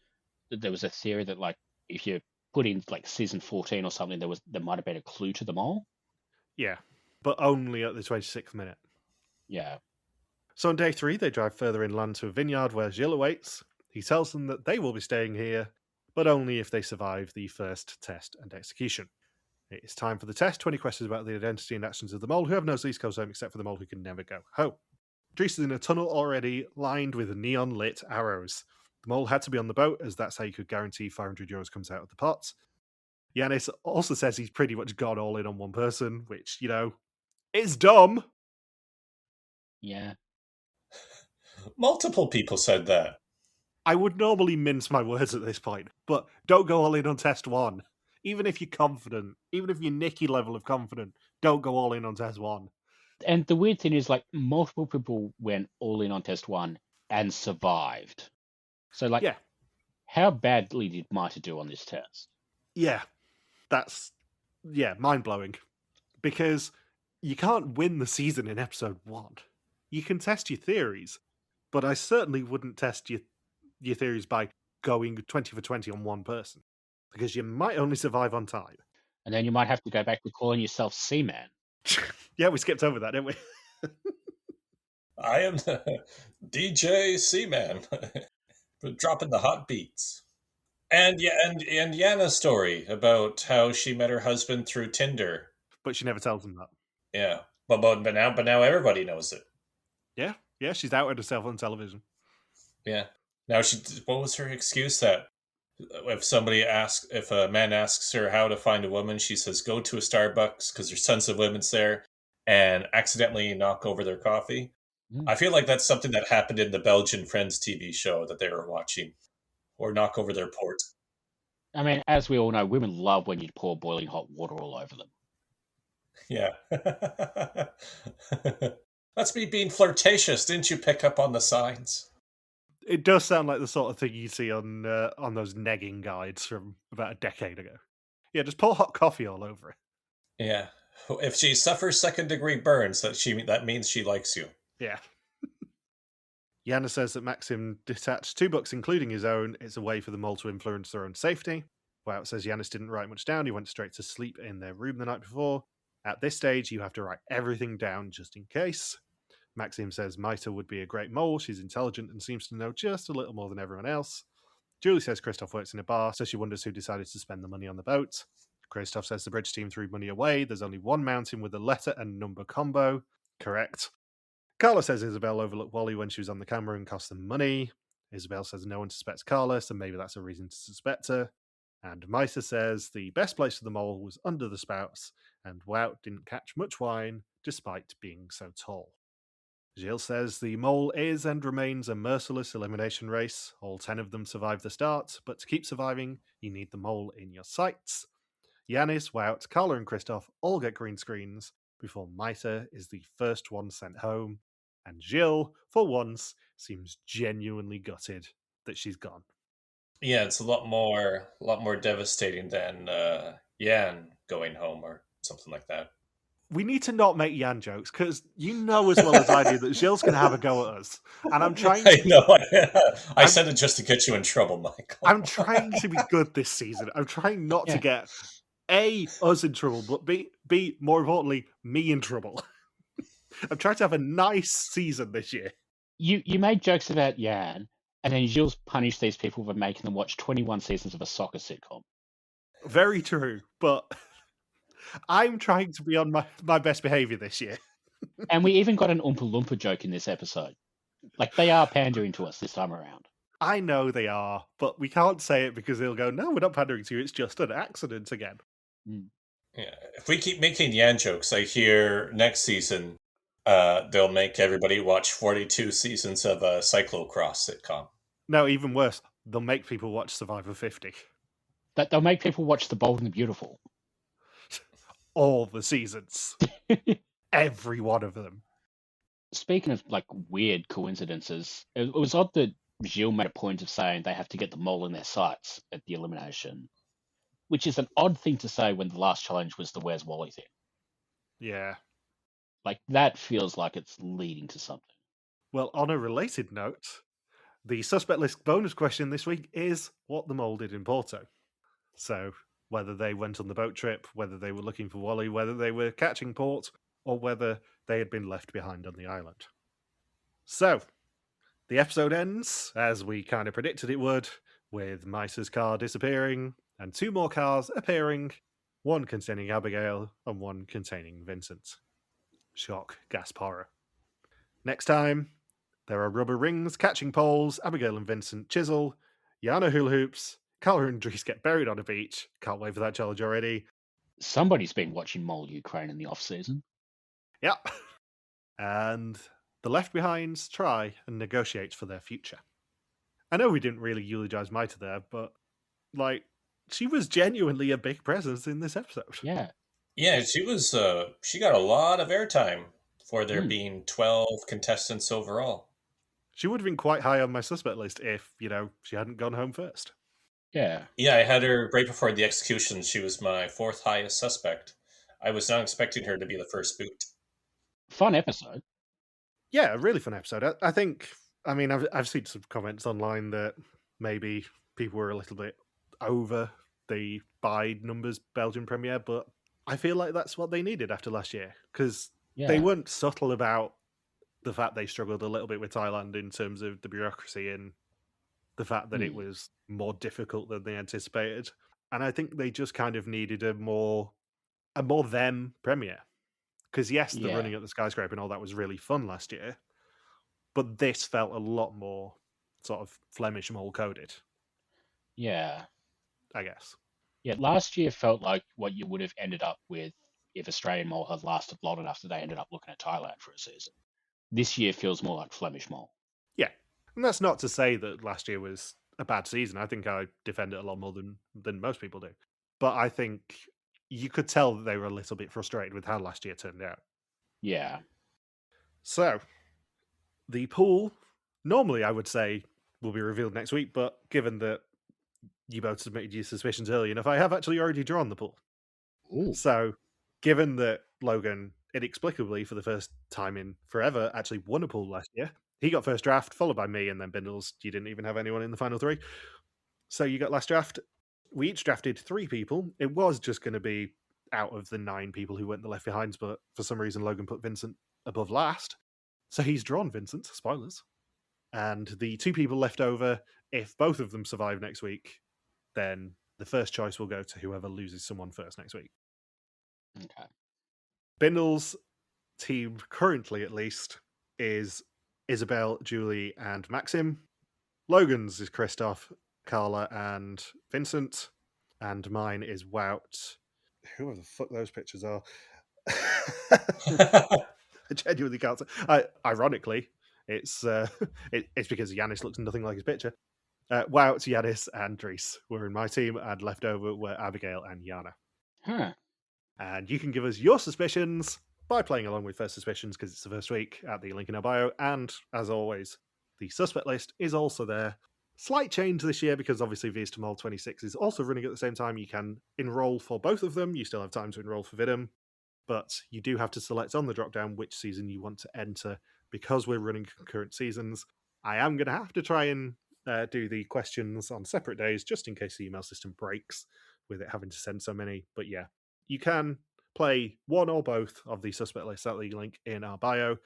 that there was a theory that like if you put in like season 14 or something, there might have been a clue to them all. Yeah, but only at the 26th minute. Yeah. So on day 3, they drive further inland to a vineyard where Gilles awaits. He tells them that they will be staying here, but only if they survive the first test and execution. It is time for the test. 20 questions about the identity and actions of the mole, who have no East Coast home except for the mole who can never go home. Dries is in a tunnel already, lined with neon-lit arrows. The mole had to be on the boat, as that's how you could guarantee €500 comes out of the pot. Yanis also says he's pretty much gone all in on one person, which, you know, is dumb. Yeah. Multiple people said that. I would normally mince my words at this point, but don't go all in on test 1. Even if you're confident, even if you're Nicky level of confident, don't go all in on test 1. And the weird thing is, like, multiple people went all in on test 1 and survived. So, like, Yeah. How badly did Maïté do on this test? Yeah, that's, mind-blowing. Because you can't win the season in episode 1. You can test your theories, but I certainly wouldn't test your theories by going 20 for 20 on one person, because you might only survive on time. And then you might have to go back to calling yourself Seaman. Yeah, we skipped over that, didn't we? I am the DJ Seaman. Dropping the hot beats. And Yana's story about how she met her husband through Tinder. But she never tells them that. Yeah. But now everybody knows it. Yeah. Yeah, she's outed herself on television. Yeah. Now what was her excuse that if a man asks her how to find a woman, she says, go to a Starbucks because there's tons of women's there and accidentally knock over their coffee. I feel like that's something that happened in the Belgian Friends TV show that they were watching, or knock over their port. I mean, as we all know, women love when you pour boiling hot water all over them. Yeah. That's me being flirtatious. Didn't you pick up on the signs? It does sound like the sort of thing you see on those negging guides from about a decade ago. Yeah, just pour hot coffee all over it. Yeah. If she suffers second-degree burns, that means she likes you. Yeah. Yana says that Maxim detached 2 books, including his own. It's a way for them all to influence their own safety. Wout says Yanis didn't write much down. He went straight to sleep in their room the night before. At this stage, you have to write everything down just in case. Maxim says Maïté would be a great mole. She's intelligent and seems to know just a little more than everyone else. Julie says Christoph works in a bar, so she wonders who decided to spend the money on the boat. Christoph says the bridge team threw money away. There's only one mountain with a letter and number combo. Correct. Carla says Isabel overlooked Wally when she was on the camera and cost them money. Isabel says no one suspects Carla, so maybe that's a reason to suspect her. And Maïté says the best place for the mole was under the spouts, and Wout didn't catch much wine despite being so tall. Gilles says the mole is and remains a merciless elimination race. All 10 of them survive the start, but to keep surviving, you need the mole in your sights. Yanis, Wout, Carla and Christoph all get green screens before Maïté is the first one sent home, and Gilles, for once, seems genuinely gutted that she's gone. Yeah, it's a lot more devastating than Yan going home or something like that. We need to not make Yan jokes, because you know as well as I do that Gilles can have a go at us. And I'm trying I know. I said it just to get you in trouble, Michael. I'm trying to be good this season. I'm trying not to get A, us in trouble, but B, more importantly, me in trouble. I'm trying to have a nice season this year. You made jokes about Yan, and then Gilles punished these people for making them watch 21 seasons of a soccer sitcom. Very true, but I'm trying to be on my best behaviour this year. And we even got an Oompa Loompa joke in this episode. Like, they are pandering to us this time around. I know they are, but we can't say it because they'll go, no, we're not pandering to you, it's just an accident again. Yeah, if we keep making Yan jokes, I hear next season they'll make everybody watch 42 seasons of a cyclocross sitcom. No, even worse, they'll make people watch Survivor 50. They'll make people watch The Bold and the Beautiful. All the seasons. Every one of them. Speaking of like weird coincidences, it was odd that Gilles made a point of saying they have to get the mole in their sights at the elimination, which is an odd thing to say when the last challenge was the Where's Wally thing. Yeah. Like, that feels like it's leading to something. Well, on a related note, the suspect list bonus question this week is what the mole did in Porto. So, whether they went on the boat trip, whether they were looking for Wally, whether they were catching port, or whether they had been left behind on the island. So, the episode ends, as we kind of predicted it would, with Maïté's car disappearing, and 2 more cars appearing, one containing Abigail, and one containing Vincent. Shock, gasp, horror. Next time, there are rubber rings, catching poles, Abigail and Vincent chisel, Yana hula hoops, Carla and Dries get buried on a beach. Can't wait for that challenge already. Somebody's been watching Mole Ukraine in the off-season. Yep. And the Left Behinds try and negotiate for their future. I know we didn't really eulogize Maïté there, but, like, she was genuinely a big presence in this episode. Yeah. Yeah, she was. She got a lot of airtime for there being 12 contestants overall. She would have been quite high on my suspect list if, she hadn't gone home first. Yeah. Yeah, I had her right before the execution. She was my 4th highest suspect. I was not expecting her to be the first boot. Fun episode. Yeah, a really fun episode. I think, I've seen some comments online that maybe people were a little bit over the by numbers Belgian premiere, but I feel like that's what they needed after last year, because they weren't subtle about the fact they struggled a little bit with Thailand in terms of the bureaucracy and the fact that it was more difficult than they anticipated. And I think they just kind of needed a more them premiere. Because yes, the running up the skyscraper and all that was really fun last year, but this felt a lot more sort of Flemish mole coded, Yeah. I guess. Yeah, last year felt like what you would have ended up with if Australian mole had lasted long enough that they ended up looking at Thailand for a season. This year feels more like Flemish mole. Yeah, and that's not to say that last year was a bad season. I think I defend it a lot more than most people do. But I think you could tell that they were a little bit frustrated with how last year turned out. Yeah. So, the pool, normally I would say, will be revealed next week, but given that you both submitted your suspicions early enough, I have actually already drawn the pool. Ooh. So, given that Logan inexplicably, for the first time in forever, actually won a pool last year, he got first draft, followed by me, and then Bindles. You didn't even have anyone in the final three. So you got last draft. We each drafted 3 people. It was just going to be out of the 9 people who went the left behinds, but for some reason Logan put Vincent above last. So he's drawn Vincent, spoilers. And the 2 people left over, if both of them survive next week, then the first choice will go to whoever loses someone first next week. Okay. Bindles' team, currently at least, is Isabel, Julie, and Maxim. Logan's is Christoph, Carla, and Vincent. And mine is Wout. Whoever the fuck those pictures are. I genuinely can't say. Ironically, it's it's because Yanis looks nothing like his picture. Wout, Yanis, and Dries were in my team, and left over were Abigail and Yana. Huh. And you can give us your suspicions by playing along with First Suspicions, because it's the first week, at the link in our bio. And as always, the suspect list is also there. Slight change this year because obviously V's to Mol 26 is also running at the same time. You can enroll for both of them. You still have time to enroll for Vidum, but you do have to select on the drop down which season you want to enter because we're running concurrent seasons. I am going to have to try and do the questions on separate days just in case the email system breaks with it having to send so many. But yeah, you can play one or both of the suspect lists at the link in our bio.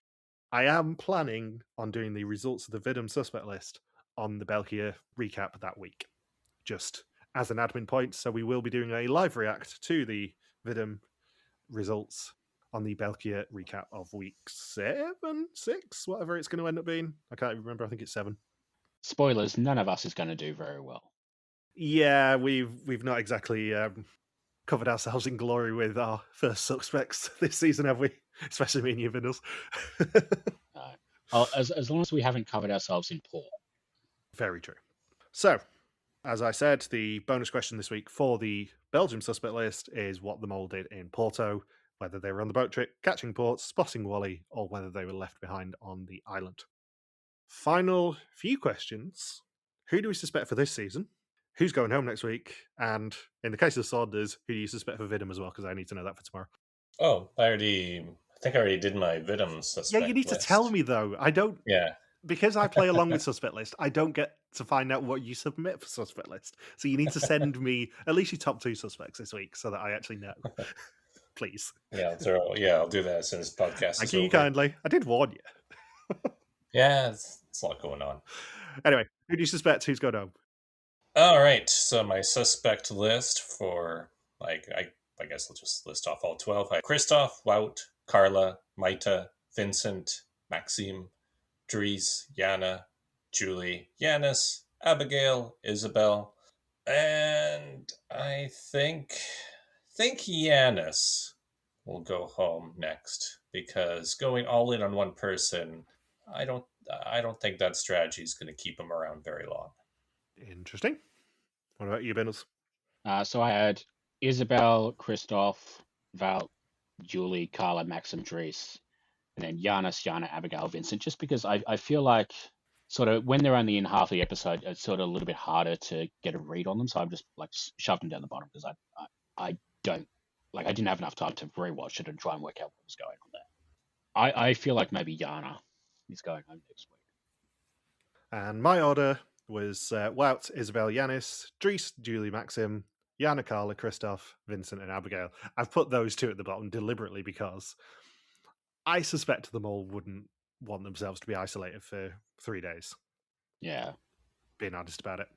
I am planning on doing the results of the Vidum suspect list on the België recap that week, just as an admin point. So we will be doing a live react to the Vidum results on the België recap of week 7, 6, whatever it's going to end up being. I can't remember. I think it's 7. Spoilers, none of us is going to do very well. Yeah, we've not exactly covered ourselves in glory with our first suspects this season, have we? Especially me and you, Bindles. As long as we haven't covered ourselves in pork. Very true. So, as I said, the bonus question this week for the Belgium suspect list is what the mole did in Porto, whether they were on the boat trip, catching ports, spotting Wally, or whether they were left behind on the island. Final few questions. Who do we suspect for this season? Who's going home next week? And in the case of Saunders, who do you suspect for Vidum as well? Because I need to know that for tomorrow. Oh, I think I already did my Vidum suspect Yeah, you need list. to tell me, though. I don't... Yeah. Because I play along with Suspect List, I don't get to find out what you submit for Suspect List. So you need to send me at least your top 2 suspects this week so that I actually know. Please. Yeah, I'll do that as soon as the podcast Thank is you over. kindly. I did warn you. Yeah, it's a lot going on. Anyway, who do you suspect? Who's going home? All right, so my suspect list for, I guess I'll just list off all 12. I Christoph, Wout, Carla, Maïté, Vincent, Maxime, Dries, Yana, Julie, Yanis, Abigail, Isabel, and I think Yanis will go home next, because going all in on one person, I don't think that strategy is going to keep him around very long. Interesting. What about you, Bindles? So I had Isabel, Christoph, Val, Julie, Carla, Maxim, Dries, and then Giannis, Yana, Abigail, Vincent, just because I feel like sort of when they're only in half the episode, it's sort of a little bit harder to get a read on them. So I've just like shoved them down the bottom because I don't like I didn't have enough time to rewatch it and try and work out what was going on there. I feel like maybe Yana is going home next week. And my order was Wout, Isabel, Yanis, Dries, Julie, Maxim, Yana, Carla, Christoph, Vincent, and Abigail. I've put those 2 at the bottom deliberately because I suspect them all wouldn't want themselves to be isolated for 3 days. Yeah. Being honest about it.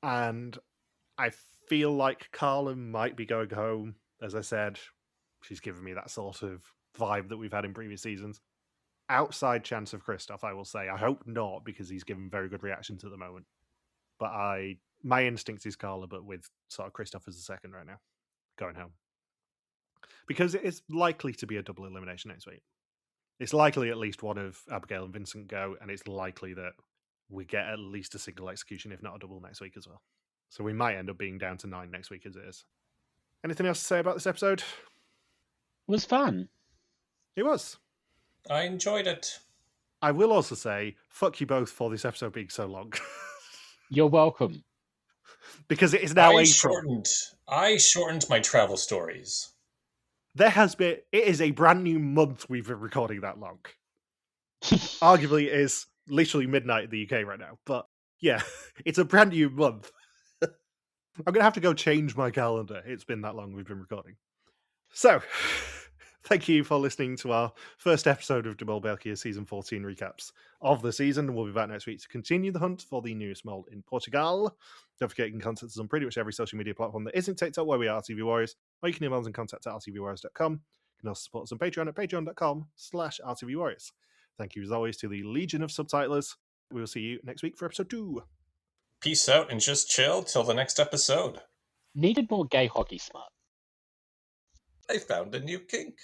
And I feel like Carla might be going home. As I said, she's given me that sort of vibe that we've had in previous seasons. outside chance of Christoph, I will say. I hope not, because he's given very good reactions at the moment. But my instinct is Carla, but with sort of Christoph as the second right now, going home. Because it is likely to be a double elimination next week. It's likely at least one of Abigail and Vincent go, and it's likely that we get at least a single execution, if not a double, next week as well. So we might end up being down to 9 next week as it is. Anything else to say about this episode? It was fun. It was. I enjoyed it. I will also say, fuck you both for this episode being so long. You're welcome. Because it is now I April. shortened my travel stories. It is a brand new month we've been recording that long. Arguably, it is literally midnight in the UK right now. But yeah, it's a brand new month. I'm going to have to go change my calendar. It's been that long we've been recording. So, thank you for listening to our first episode of Mol België Season 14 recaps of the season. We'll be back next week to continue the hunt for the newest mole in Portugal. Don't forget you can contact us on pretty much every social media platform that isn't TikTok, where we are RTV Warriors, or you can email us and contact at rtvwarriors.com. You can also support us on Patreon at patreon.com/rtvwarriors. Thank you as always to the Legion of Subtitlers. We will see you next week for episode 2. Peace out and just chill till the next episode. Needed more gay hockey smart. I found a new kink.